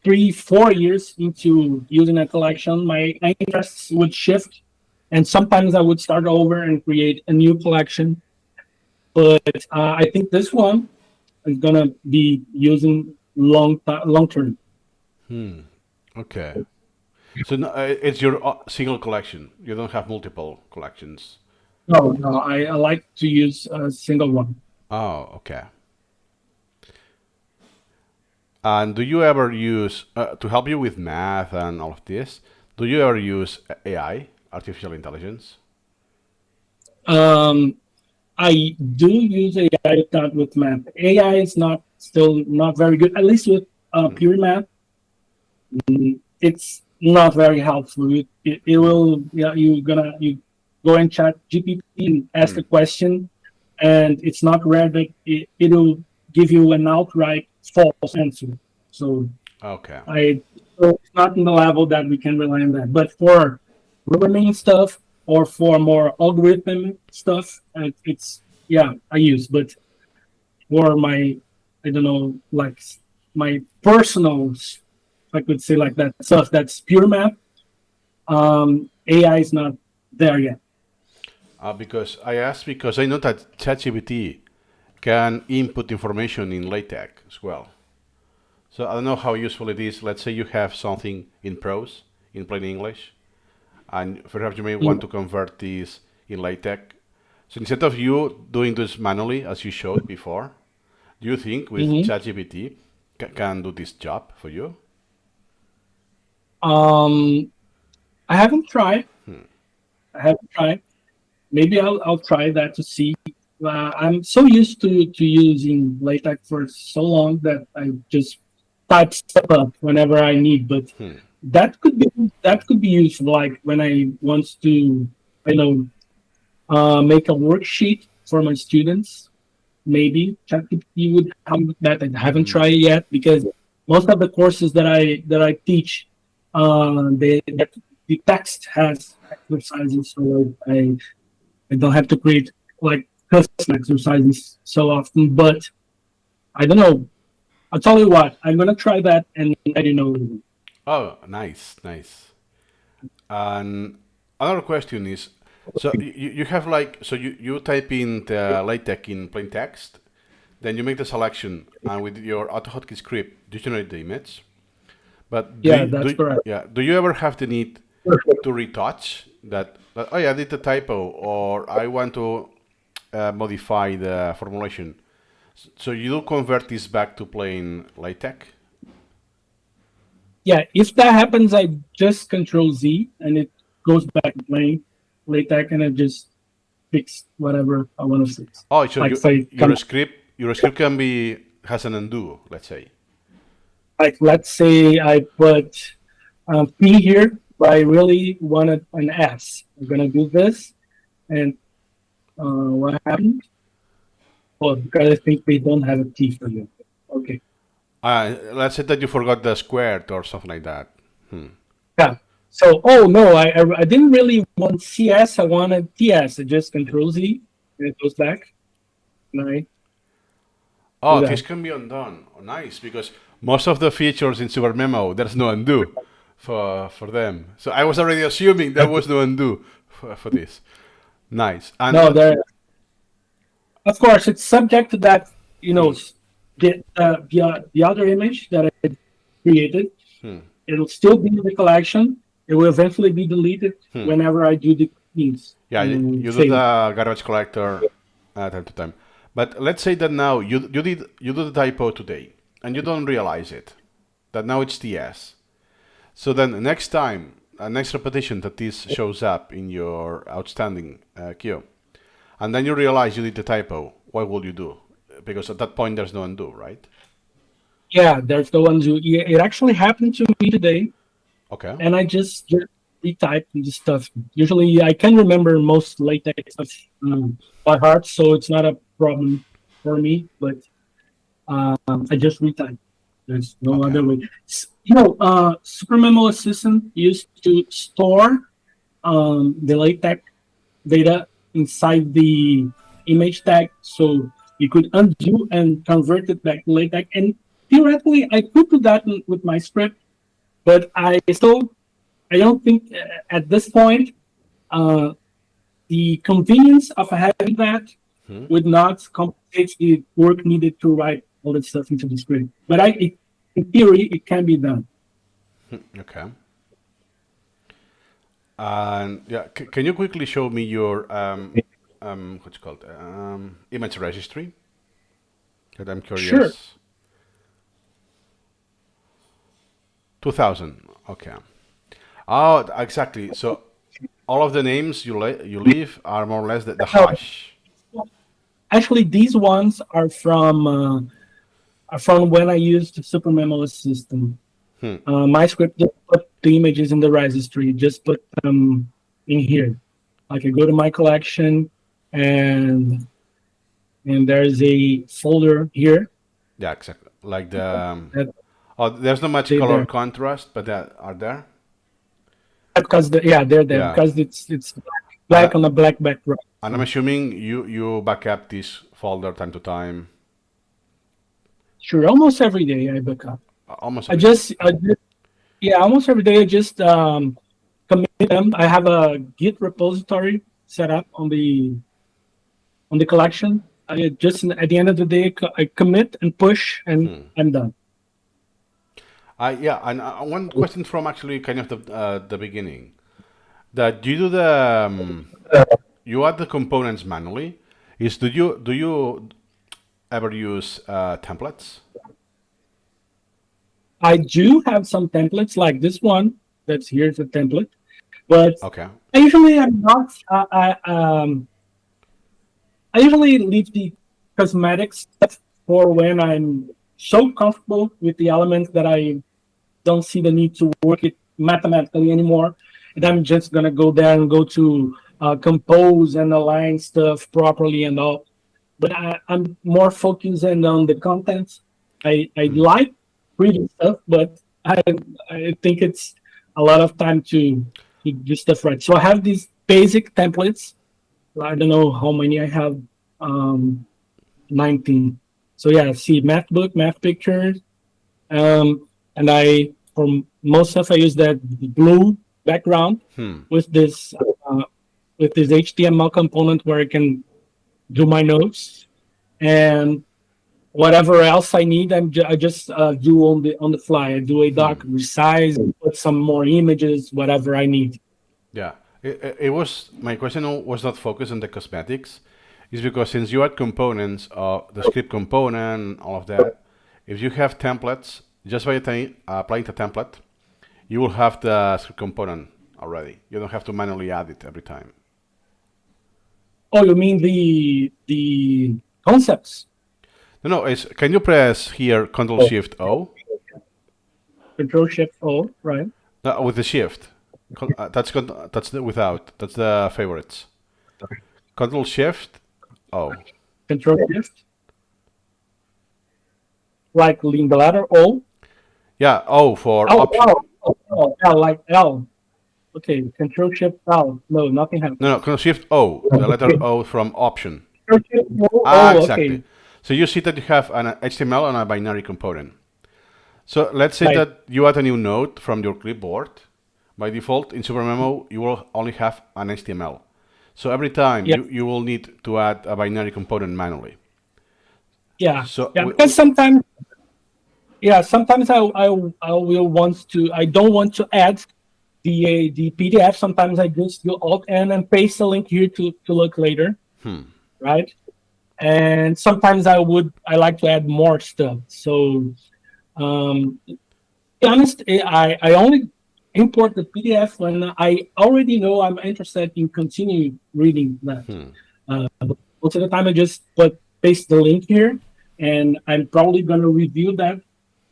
3, 4 years into using a collection, my interests would shift, and sometimes I would start over and create a new collection. But I think this one is gonna be using long term. Hmm. Okay. So no, it's your single collection. You don't have multiple collections. No, no, I like to use a single one. Oh, okay. And do you ever use to help you with math and all of this? Do you ever use AI, artificial intelligence? Um, I do use AI, but not with math. AI is not still not very good. At least with Hmm. pure math, it's not very helpful. It Hmm. will, yeah, you go and chat GPT and ask Hmm. a question, and it's not rare that it'll give you an outright false answer. So Okay. I so it's not in the level that we can rely on that. But for programming stuff or for more algorithm stuff, it's yeah, I use. But for my, I don't know, like my personal, if I could say like that stuff that's pure math, AI is not there yet. Because I asked because I know that ChatGPT can input information in LaTeX as well. So I don't know how useful it is. Let's say you have something in prose, in plain English, and perhaps you may want Mm. to convert this in LaTeX. So instead of you doing this manually, as you showed before, do you think with Mhm. ChatGPT can do this job for you? Um, I haven't tried. Hmm. I haven't tried. Maybe I'll try that to see. I'm so used to using LaTeX for so long that I just type stuff up whenever I need. But Hmm. that could be useful, like when I want to, you know, make a worksheet for my students. Maybe ChatGPT would help with that. I haven't Hmm. tried it yet because most of the courses that I teach, the text has exercises, so I don't have to create like custom exercises so often. But I don't know. I'll tell you what. I'm gonna try that and let you know. Oh, nice, nice. And another question is, so you have like, so you type in the LaTeX in plain text, then you make the selection, and with your AutoHotkey script, you generate the image. But Yeah, that's correct. yeah, do you ever have the need to retouch that oh yeah, I did a typo, or I want to modify the formulation? So you do convert this back to plain LaTeX? Yeah, if that happens, I just Control Z and it goes back to plain LaTeX, and I just fix whatever I want to fix. Oh, so Like if I come, your script can be has an undo, let's say. like let's say I put P here, but I really wanted an S. I'm gonna do this, and what happened? Oh, because I think they don't have a T for you. Okay. Let's say that you forgot the squared or something like that. Hmm. Yeah. So, oh no, I didn't really want CS. I wanted TS. I just Control Z and it goes back. And I do Oh, this that. can be undone. Oh, nice, because most of the features in SuperMemo, there's no undo for them. So I was already assuming there was no undo for this. Nice. And No, there. Of course, it's subject to that. You know, hmm, the other image that I created. hmm, It'll still be in the collection. It will eventually be deleted hmm. whenever I do the cleans Yeah, and you do save it. the garbage collector time to time. But let's say that now you do the typo today and you don't realize it. That now it's TS. So then next time, next repetition that this shows up in your outstanding queue, and then you realize you did the typo, what will you do? Because at that point there's no undo, right? Yeah, there's the ones who. Yeah, it actually happened to me today, Okay. and I just retype the stuff. Usually, I can remember most latex stuff by heart, so it's not a problem for me. But I just retype. There's no Okay. other way. SuperMemo Assistant used to store the latex data inside the image tag, so you could undo and convert it back to LaTeX. And theoretically, I could do that with my script, but I don't think at this point uh, the convenience of having that Hmm. would not compensate the work needed to write all that stuff into the script. But in theory, it can be done. Okay. And yeah, can you quickly show me your what's it called image registry? That I'm Sure. curious. 2000. Okay. Oh, exactly. So all of the names you leave are more or less the No, hash. actually, these ones are from when I used the SuperMemo system. Hmm. My script just put the images in the registry, just put them in here. Like I go to my collection, and there's a folder here Yeah, exactly. Like the that oh, there's not much they color there contrast, but that are there. because they're there Yeah. because it's And black on a black background. I'm So, assuming you back up this folder time to time, sure, almost every day I back up. almost I every day. just, I just yeah, almost every day I just commit them. I have a Git repository set up on the collection. I just at the end of the day, I commit and push, and Hmm. I'm done. Yeah, and one question from actually kind of the beginning. That you do the you add the components manually. Is do you ever use templates? I do have some templates like this one. That's here's a template, but Okay. I usually am not. I usually leave the cosmetic stuff for when I'm so comfortable with the elements that I don't see the need to work it mathematically anymore. And I'm just gonna go there and go to compose and align stuff properly and all. But I'm more focusing on the content. I like reading stuff, but I think it's a lot of time to do stuff right. So I have these basic templates. I don't know how many I have. Um, 19. So yeah, see math book, math pictures, and I for most stuff I use that blue background Hmm. with this uh, with this HTML component where I can do my notes, and whatever else I need, I just do on the fly. I do a doc Hmm. resize, put some more images, whatever I need. Yeah. It was my question was not focused on the cosmetics. Is because since you add components, the script component, all of that, if you have templates, just by applying the template, you will have the script component already. You don't have to manually add it every time. Oh, you mean the concepts? No, no. Can you press here Control Oh, Shift O? Control Shift O, right? No, with the Shift. That's the without. That's the favorites. Control Shift O. Control Shift, like in the letter O. Yeah, O for Oh, option. L. Oh, L, L, like L. Okay, Control Shift L. No, nothing No, happened. no. Control Shift O. The letter Okay, O from option. Control Shift O. Ah, Oh, exactly. okay, So you see that you have an HTML and a binary component. So let's say right. that you add a new node from your clipboard. By default, in SuperMemo, you will only have an HTML. So every time Yeah, you will need to add a binary component manually. yeah, So yeah. Because sometimes, yeah, sometimes I will want to. I don't want to add the PDF. Sometimes I just do Alt N and paste the link here to look later, right? And sometimes I like to add more stuff. So to be honest, I only import the PDF when I already know I'm interested in continue reading that. Most of the time I just paste the link here, and I'm probably gonna review that.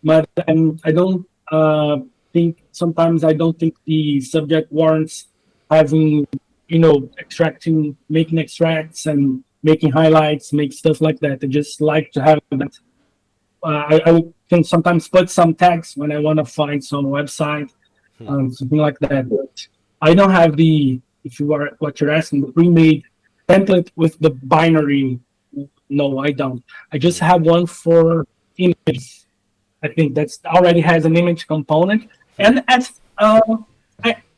But I don't think sometimes I don't think the subject warrants having extracting, making extracts and making highlights, make stuff like that. I just like to have that. I can sometimes put some tags when I want to find some website, something like that. But I don't have the, if you are what you're asking, the pre-made template with the binary. No, I don't. I just have one for images. I think that's already has an image component, and as I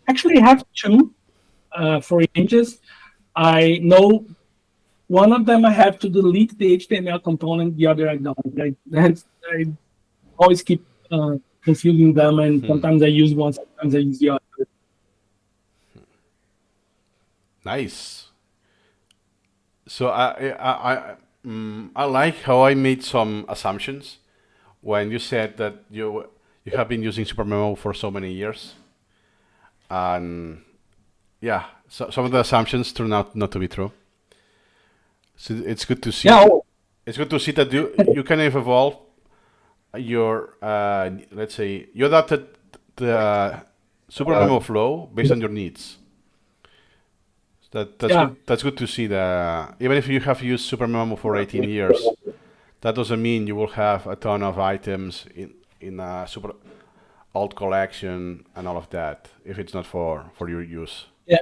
actually have two for images. I know one of them I have to delete the HTML component, the other I don't. I always keep confusing them, and sometimes I use one, sometimes I use the other. nice. So I like how I made some assumptions when you said that you have been using SuperMemo for so many years, and yeah, so some of the assumptions turn out not to be true. So it's good to see. Yeah, oh, It's good to see that you kind of evolve your let's say you adapted the SuperMemo flow based on your needs. That's yeah, good. That's good to see that even if you have used SuperMemo for 18 years, that doesn't mean you will have a ton of items in a super alt collection and all of that if it's not for your use. yeah.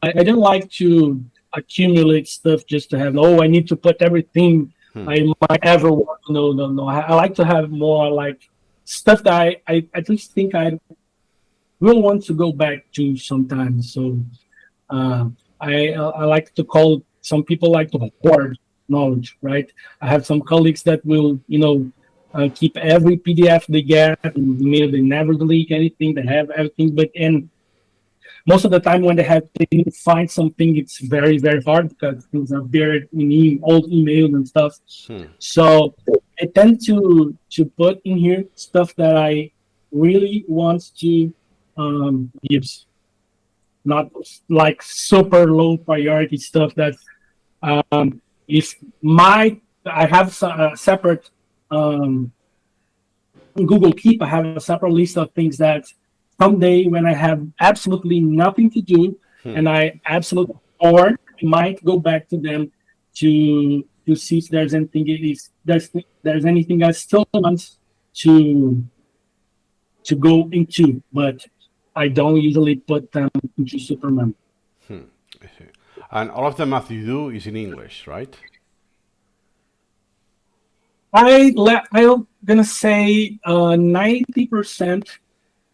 I don't like to accumulate stuff just to have. Oh, I need to put everything I might ever want. No, no, no. I like to have more like stuff that I at least think I will want to go back to sometimes. So uh, I like to call, some people like to hoard knowledge, right? I have some colleagues that will keep every PDF they get, and they never delete anything. They have everything, but and most of the time when they need to find something, it's very very hard because things are buried in old emails and stuff. So I tend to put in here stuff that I really want to use, not like super low priority stuff that if my I have a separate um, Google Keep. I have a separate list of things that someday when I have absolutely nothing to do and I absolutely bored, I might go back to them to see if there's anything, if there's anything I still want to go into, but I don't usually put them into Superman. I see. And all of the math you do is in English, right? I'm gonna say 90%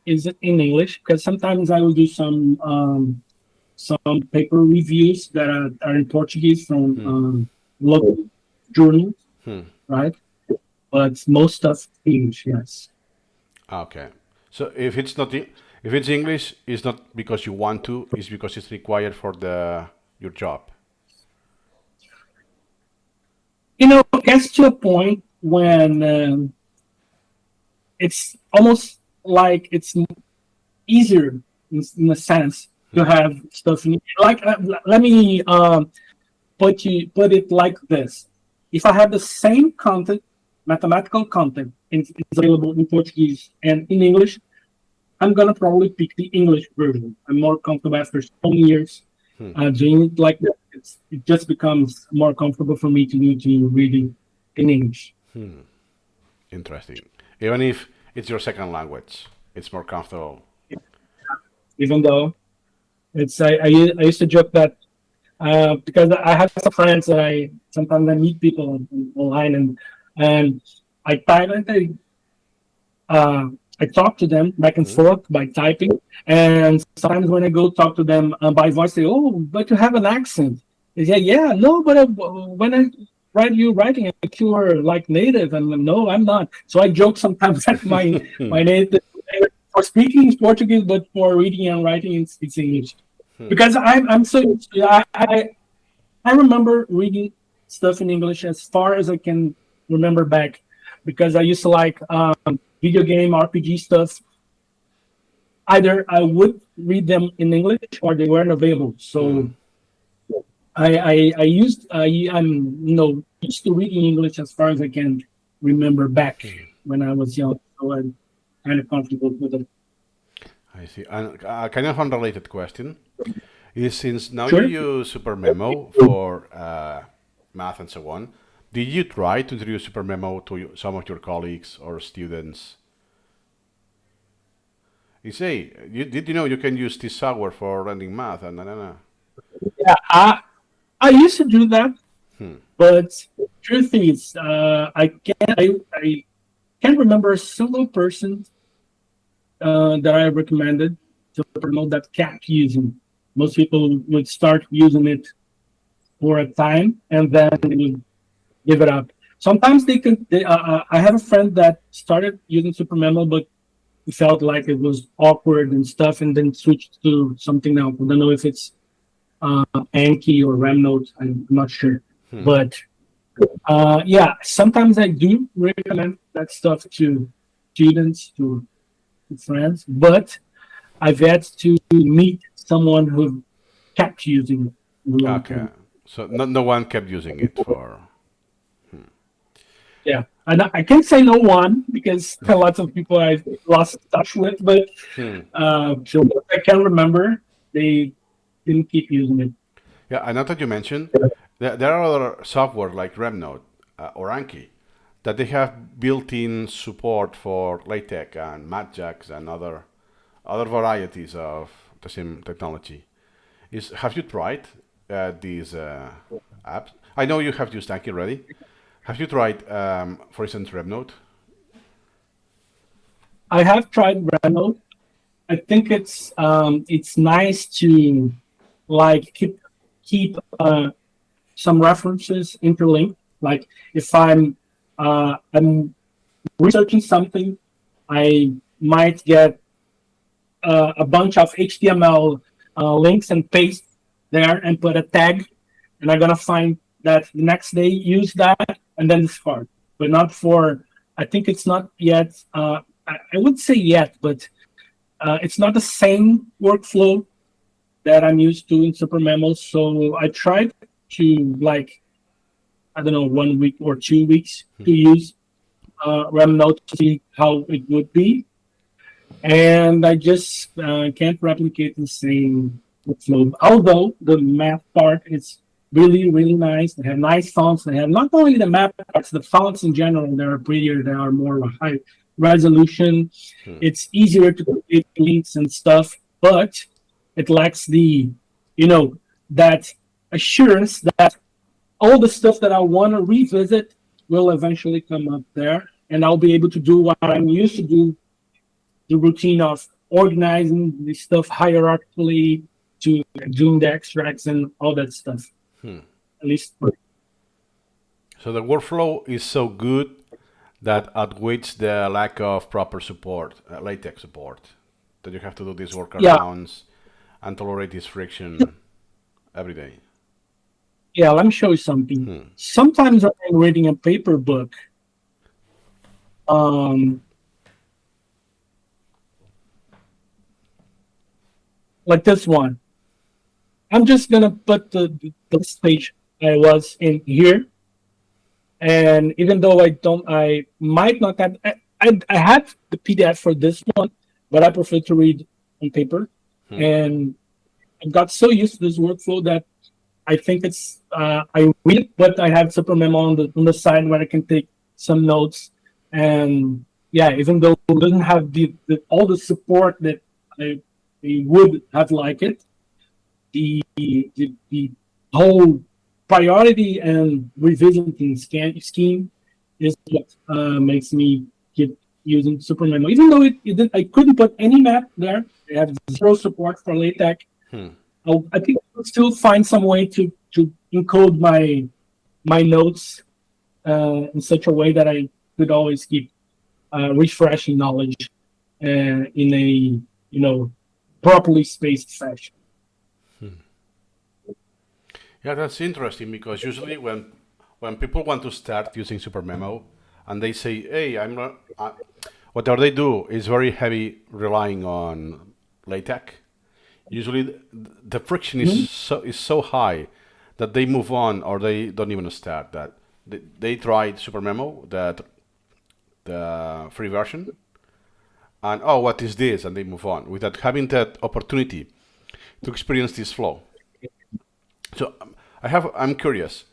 is in English because sometimes I will do some paper reviews that are in Portuguese from local journals, right? But most of English, yes. Okay. So if it's English, it's not because you want to, it's because it's required for the your job. It gets to a point when it's almost like it's easier in a sense to have stuff in like. Let me put it like this: if I have the same content, mathematical content, and it's available in Portuguese and in English, I'm gonna probably pick the English version. I'm more comfortable after so many years doing it like that. It just becomes more comfortable for me to read it in English. Interesting. Even if it's your second language, it's more comfortable. Even though I used to joke that because I have some friends that I sometimes I meet people online and I type and I talk to them back and forth by typing, and sometimes when I go talk to them by voice, they oh, but you have an accent. They say, yeah, no, but when I write you writing, like you are like native, and no, I'm not. So I joke sometimes that my native for speaking is Portuguese, but for reading and writing it's English. Because I'm so used to, I remember reading stuff in English as far as I can remember back, because I used to like video game RPG stuff. Either I would read them in English or they weren't available. So I'm used to reading English as far as I can remember back when I was young. So I'm kind of comfortable with it. I see. And kind of unrelated question is since now you Sure. use SuperMemo for math and so on, did you try to introduce SuperMemo to some of your colleagues or students? You say, did you know you can use this software for running math and na. Yeah, I used to do that, but truth is, I can't remember a single person that I recommended to promote that kept using. Most people would start using it for a time and then they would give it up. Sometimes they could. I have a friend that started using SuperMemo, but he felt like it was awkward and stuff, and then switched to something else. I don't know if it's Anki or Remnote. I'm not sure, but yeah, sometimes I do recommend that stuff to students, to friends, but I've yet to meet someone who kept using it in the long Okay. term. So no one kept using it for. Yeah, and I can't say no one because lots of people I've lost touch with, but so what I can remember, they didn't keep using it. Yeah, I know that you mentioned there are other software like Remnote or Anki that they have built-in support for LaTeX and MatJax and other varieties of the same technology. Have you tried these apps? I know you have used Anki already. Have you tried, for instance, Remnote? I have tried Renault. I think it's nice to like keep some references interlinked. Like if I'm researching something, I might get a bunch of HTML links and paste there and put a tag, and I'm gonna find that the next day use that and then discard. But not for. I think it's not yet. I would say yet, but it's not the same workflow that I'm used to in SuperMemo. So I tried to like I don't know 1 week or 2 weeks to use Remnote to see how it would be, and I just can't replicate the same workflow. Although the math part is really nice. They have nice fonts. They have not only the math parts, the fonts in general. They are prettier. They are more high resolution. It's easier to create links and stuff, but it lacks you know, that assurance that all the stuff that I want to revisit will eventually come up there, and I'll be able to do what I'm used to do, the routine of organizing the stuff hierarchically to doing the extracts and all that stuff. At least, So the workflow is so good that outweighs the lack of proper support, LaTeX support, that you have to do these yeah, workarounds and tolerate this friction every day. yeah. Let me show you something. Sometimes when I'm reading a paper book, um, like this one. I'm just gonna put the stage I was in here, and even though I might not have, I have the PDF for this one, but I prefer to read on paper, Hmm. and I got so used to this workflow that I think it's I read it, but I have SuperMemo on the side where I can take some notes, and yeah, even though it doesn't have all the support that I would have liked it, the whole priority and revisiting scheme is what makes me keep using SuperMemo. Even though I couldn't put any map there, I have zero support for LaTeX. Hmm. I think I'll still find some way to encode my notes in such a way that I could always keep refreshing knowledge in a properly spaced fashion. Yeah, that's interesting because usually when people want to start using SuperMemo and they say, "Hey, I'm not," whatever they do is very heavy relying on LaTeX. Usually, the friction Mhm. is so high that they move on or they don't even start. That they tried SuperMemo, that the free version, and oh, what is this? And they move on without having that opportunity to experience this flow. So I'm curious,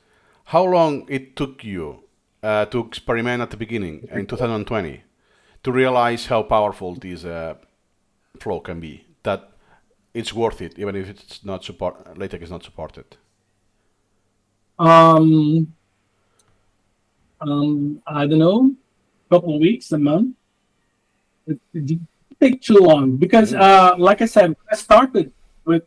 how long it took you to experiment at the beginning in 2020 to realize how powerful this flow can be. That it's worth it, even if it's not support. LaTeX is not supported. Um, I don't know, couple of weeks, a month. It didn't take too long because, Mm. like I said, I started with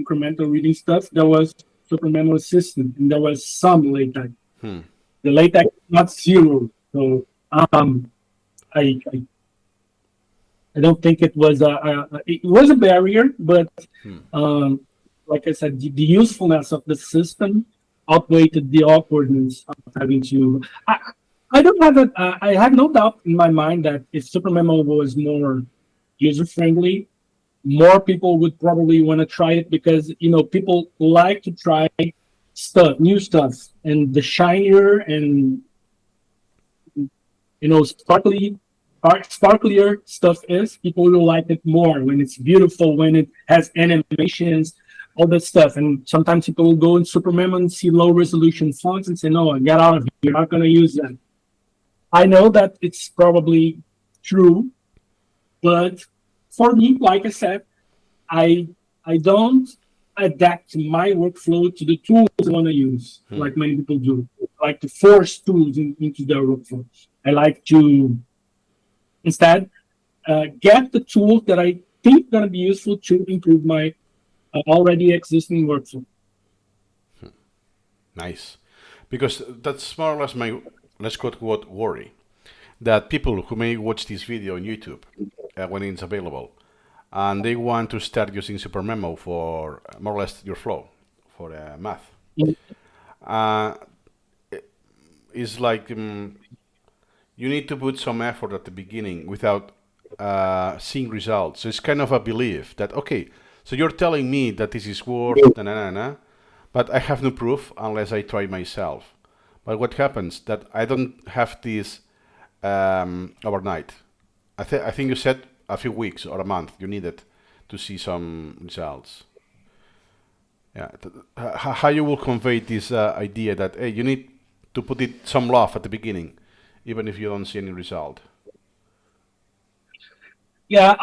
incremental reading stuff. There was SuperMemo Assistant, and there was some LaTeX. Hmm. The LaTeX not zero, so um, I I don't think it was it was a barrier, but Hmm. um, like I said, the usefulness of the system outweighed the awkwardness of having to. I don't have a. I have no doubt in my mind that if SuperMemo was more user friendly, more people would probably want to try it because people like to try new stuff, and the shinier and sparklier stuff is, people will like it more when it's beautiful, when it has animations, all that stuff. And sometimes people will go in SuperMemo and see low resolution fonts and say, "No, get out of here. You're not going to use that." I know that it's probably true, but for me, like I said, I I don't adapt my workflow to the tools I want to use, Hmm. like many people do. I like to force tools into their workflow. I like to instead get the tools that I think are going to be useful to improve my already existing workflow. Nice, because that's more or less my, let's quote quote, worry, that people who may watch this video on YouTube when it's available and they want to start using SuperMemo for more or less your flow for math. Uh, it's like you need to put some effort at the beginning without seeing results. So it's kind of a belief that, okay, so you're telling me that this is worth na na na na, but I have no proof unless I try myself. But what happens that I don't have this overnight. I think you said a few weeks or a month you needed to see some results. Yeah, how you will convey this idea that hey, you need to put it some love at the beginning, even if you don't see any result. Yeah,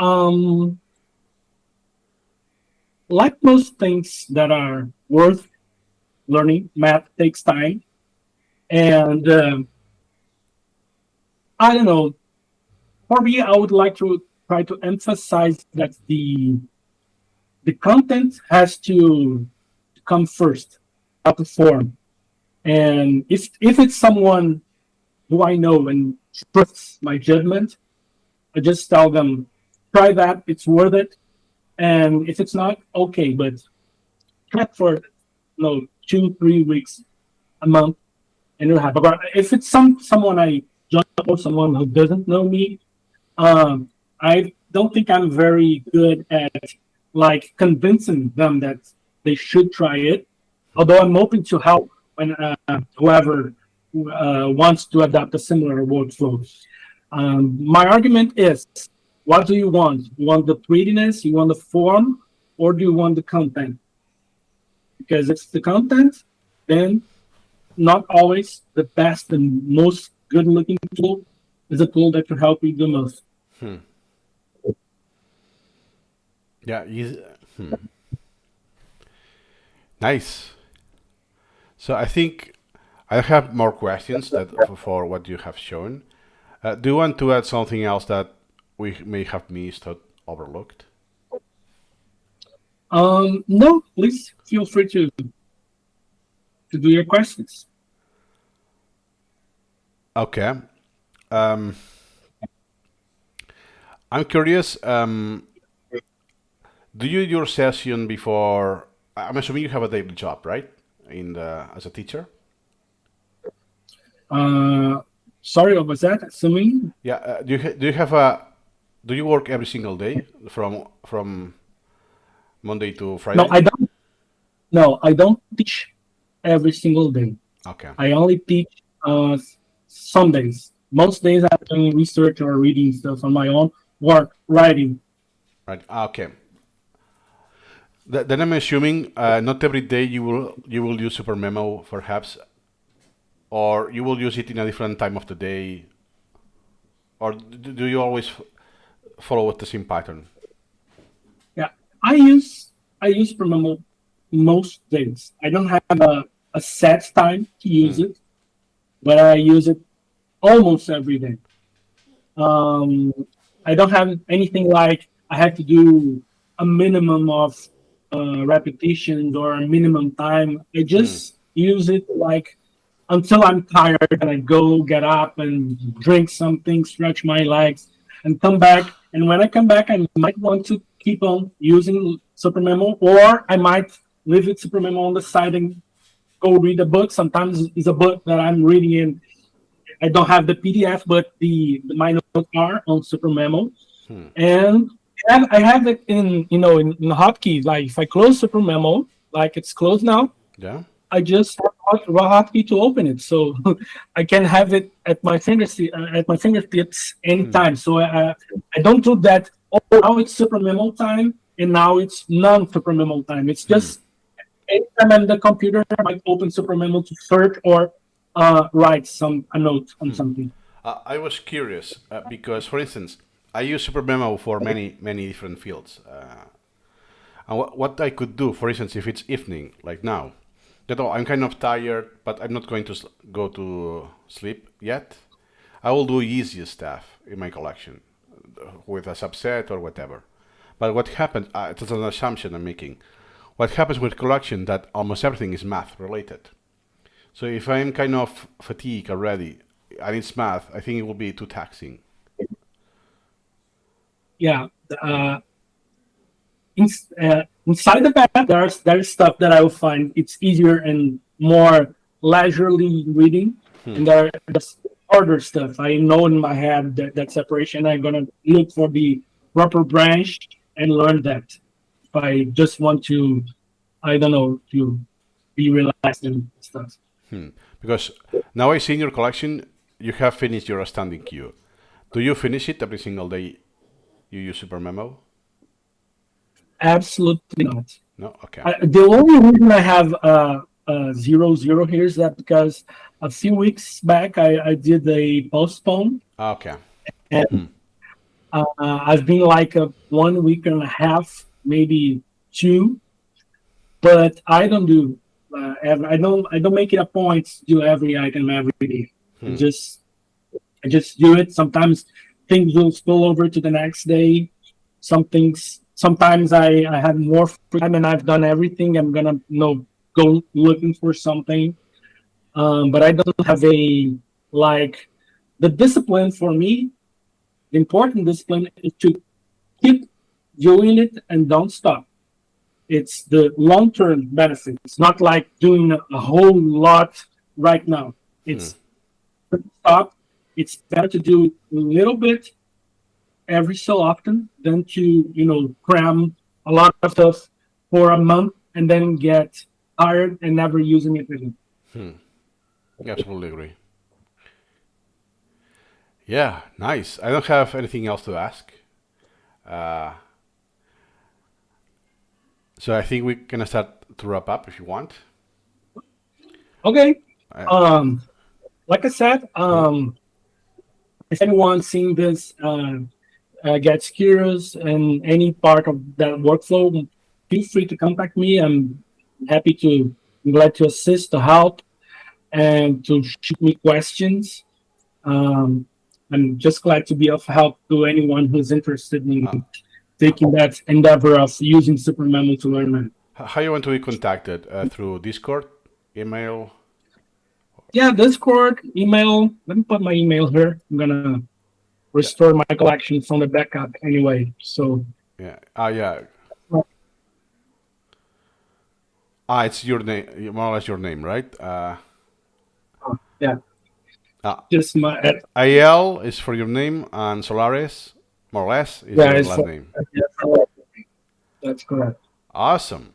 like most things that are worth learning, math takes time, and I don't know. For me, I would like to try to emphasize that the content has to come first, not the form. And if it's someone who I know and trusts my judgment, I just tell them, try that, it's worth it. And if it's not, okay, but check for 2, 3 weeks, a month, and you'll have. But if it's someone I don't know, someone who doesn't know me, I don't think I'm very good at like convincing them that they should try it. Although I'm open to help when whoever wants to adopt a similar workflow. My argument is, what do you want? You want the prettiness, you want the form, or do you want the content? Because if it's the content, then not always the best and most good looking tool is a tool that can help you the most. Hmm. Yeah. Nice. So I think I have more questions that for what you have shown. Do you want to add something else that we may have missed or overlooked? No, please feel free to do your questions. Okay. Um, I'm curious. Do you do your session before? I'm assuming you have a daily job, right? As a teacher. Uh, Sorry, what was that? Assuming? Yeah. Do you have a? Do you work every single day from Monday to No, Friday? I don't. No, I don't teach every single day. Okay. I only teach some days. Most days I'm doing research or reading stuff on my own, or writing. Right. Okay. Then I'm assuming not every day you will use SuperMemo, perhaps, or you will use it in a different time of the day, or do you always follow the same pattern? Yeah, I use Promemo most days. I don't have a set time to use Hmm. it, but I use it almost every day. Um, I don't have anything like I have to do a minimum of repetitions or a minimum time. I Hmm. just use it like until I'm tired and I go get up and drink something, stretch my legs, and come back. And when I come back, I might want to keep on using SuperMemo, or I might leave it SuperMemo on the side and go read a book. Sometimes it's a book that I'm reading in. I don't have the PDF, but my notes are on SuperMemo, Hmm. and I have it in hotkey. Like if I close SuperMemo, like it's closed now, Yeah. I just have hotkey to open it, so I can have it at my fingertips Hmm. anytime. So I don't do that. Oh, now it's SuperMemo time, and now it's non-SuperMemo time. It's Hmm. just anytime I'm in the computer, I might open SuperMemo to search or write a note on something. I was curious because, for instance, I use SuperMemo for many different fields. And what I could do, for instance, if it's evening, like now, that oh, I'm kind of tired, but I'm not going to go to sleep yet. I will do easy stuff in my collection with a subset or whatever. But what happens, it's an assumption I'm making. What happens with collection that almost everything is math related. So if I'm kind of fatigued already and it's math, I think it will be too taxing. Yeah. Inside the map, there's stuff that I will find it's easier and more leisurely reading, Hmm. and there's harder stuff. I know in my head that separation. I'm gonna look for the proper branch and learn that. If I just want to, I don't know, to be relaxed and stuff. Hmm. Because now I see in your collection you have finished your standing queue. Do you finish it every single day you use SuperMemo? Absolutely not. No? Okay. The only reason I have 00 here is that because a few weeks back I did a postpone, Okay. and Hmm. I've been like 1 week and a half, maybe two, but I don't do I don't make it a point to do every item every day. I Hmm. just I just do it. Sometimes things will spill over to the next day. Sometimes I have more free time and I've done everything. I'm gonna go looking for something. But I don't have a like the discipline for me. The important discipline is to keep doing it and don't stop. It's the long term benefit. It's not like doing a whole lot right now. Hmm. It's stop. It's better to do a little bit every so often than to cram a lot of stuff for a month and then get tired and never using it again. Hmm. Absolutely agree. Yeah, nice. I don't have anything else to ask. Uh, so I think we're gonna start to wrap up if you want. Okay. Uh, Um, like I said, mhm. if anyone seeing this gets curious in any part of that workflow, feel free to contact me. I'm happy to, I'm glad to assist, to help, and to shoot me questions. Um, I'm just glad to be of help to anyone who's interested in Uh, taking that endeavor of using SuperMemo to learn math. how you want to be contacted? Through Discord, email? Yeah, Discord, email. Let me put my email here. I'm gonna Yeah, restore my collection from the backup anyway. So yeah. Yeah. It's your name, more or less your name, right? yeah, Uh, just my AL is for your name, and Solares, more or less, is yeah, your it's last name. yeah, that's correct. Awesome.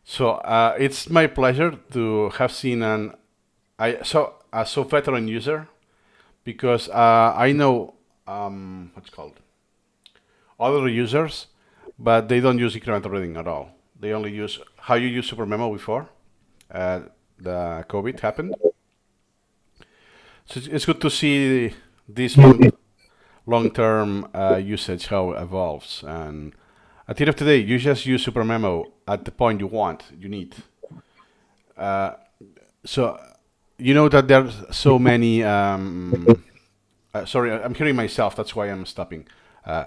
So it's my pleasure to have seen a so veteran user because I know what's it called other users, but they don't use incremental reading at all. They only use how you use SuperMemo before uh, the COVID happened. So it's good to see this long term usage how it evolves. And at the end of the day, you just use SuperMemo at the point you need. Uh, so you know that there's so many. Sorry, I'm hearing myself. That's why I'm stopping. Uh,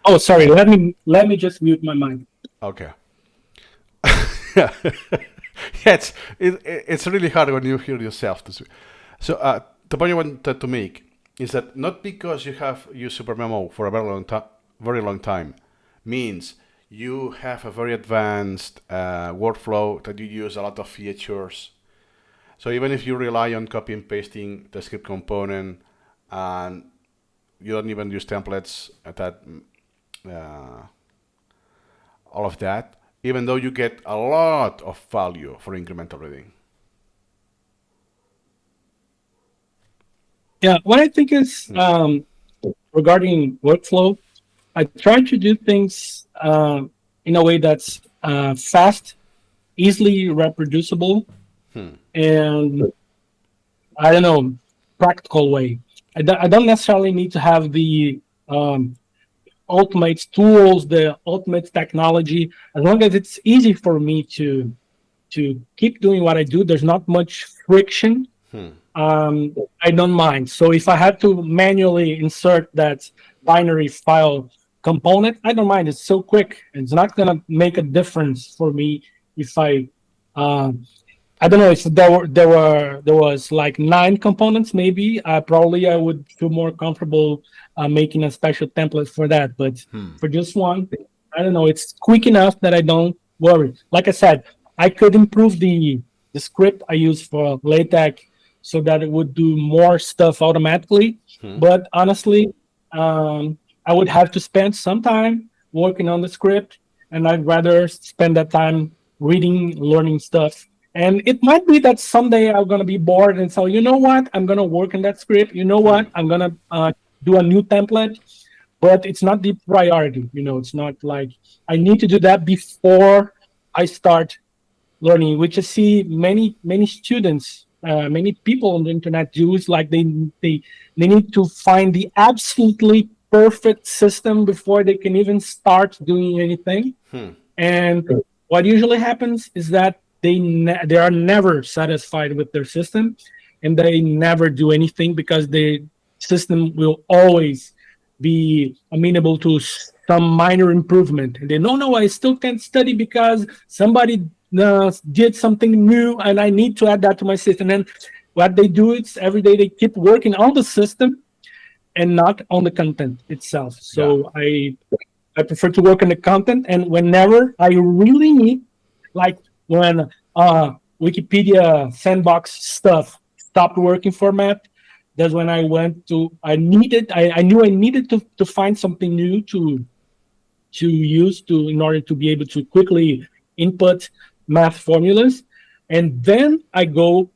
Oh, sorry. Let me just mute my mic. okay. Yeah, it's really hard when you hear yourself. So the point I wanted to make is that not because you have used SuperMemo for a very long time, means you have a very advanced workflow that you use a lot of features. So even if you rely on copy and pasting the script component and you don't even use templates that uh, all of that, even though you get a lot of value for incremental reading. Yeah, what I think is Hmm. regarding workflow, I try to do things in a way that's fast, easily reproducible, Hmm. and I don't know, practical way. I don't necessarily need to have the um, ultimate tools, the ultimate technology. As long as it's easy for me to keep doing what I do, there's not much friction. Hmm. I don't mind. So if I have to manually insert that binary file component, I don't mind. It's so quick. It's not gonna make a difference for me if um, I don't know if there was like 9 components. Maybe probably I would feel more comfortable making a special template for that. But Hmm. for just one, I don't know. It's quick enough that I don't worry. Like I said, I could improve the script I use for LaTeX so that it would do more stuff automatically. Hmm. But honestly, I would have to spend some time working on the script, and I'd rather spend that time reading, learning stuff. And it might be that someday I'm gonna be bored and so you know what, I'm gonna work in that script. You know Hmm. what, I'm gonna do a new template, but it's not the priority. It's not like I need to do that before I start learning, which I see many students, many people on the internet do is like they need to find the absolutely perfect system before they can even start doing anything. Hmm. And what usually happens is that they are never satisfied with their system, and they never do anything because the system will always be amenable to some minor improvement. And they no, I still can't study because somebody did something new, and I need to add that to my system. And what they do is every day they keep working on the system and not on the content itself. Yeah. So I prefer to work on the content, and whenever I really need, like when Wikipedia sandbox stuff stopped working for math, that's when I went to I knew I needed to find something new to use to in order to be able to quickly input math formulas, and then I go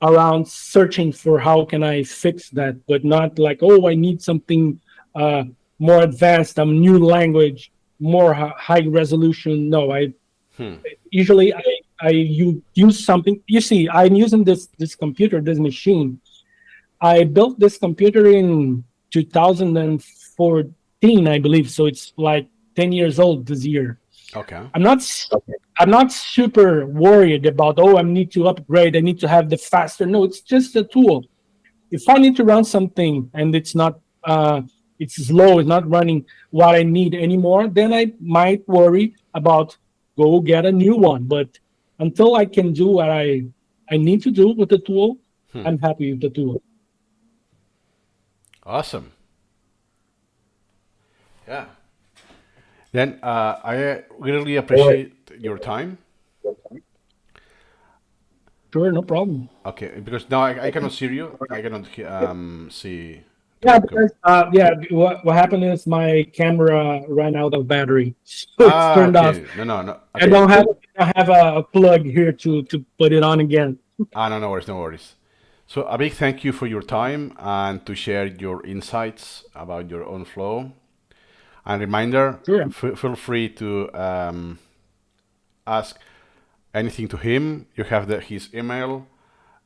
around searching for how can I fix that, but not like, oh, I need something uh, more advanced, a new language, more high resolution. No, I Hmm. usually you use something. You see, I'm using this computer, this machine. I built this computer in 2014, I believe. So it's like 10 years old this year. Okay. I'm not I'm not super worried about, oh, I need to upgrade, I need to have the faster. No, it's just a tool. If I need to run something and it's slow, it's not running what I need anymore, then I might worry about go get a new one. But until I can do what I need to do with the tool, Hmm. I'm happy with the tool. Awesome. Yeah. Then I really appreciate your time. Sure, no problem. Okay, because now I cannot see you. I cannot see the Yeah, webcam. because what happened is my camera ran out of battery, so it's Ah, turned off. okay. No, no, no. I Okay. don't have I have a plug here to put it on again. Ah, no, no worries, no worries. So a big thank you for your time and to share your insights about your own flow. And reminder, Sure. feel free to ask anything to him. You have his email,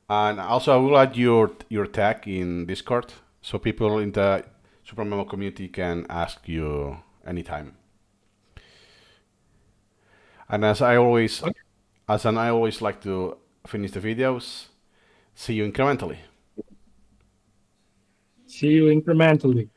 and also I will add your tag in Discord so people in the SuperMemo community can ask you anytime. And Okay. I always like to finish the videos. See you incrementally. See you incrementally.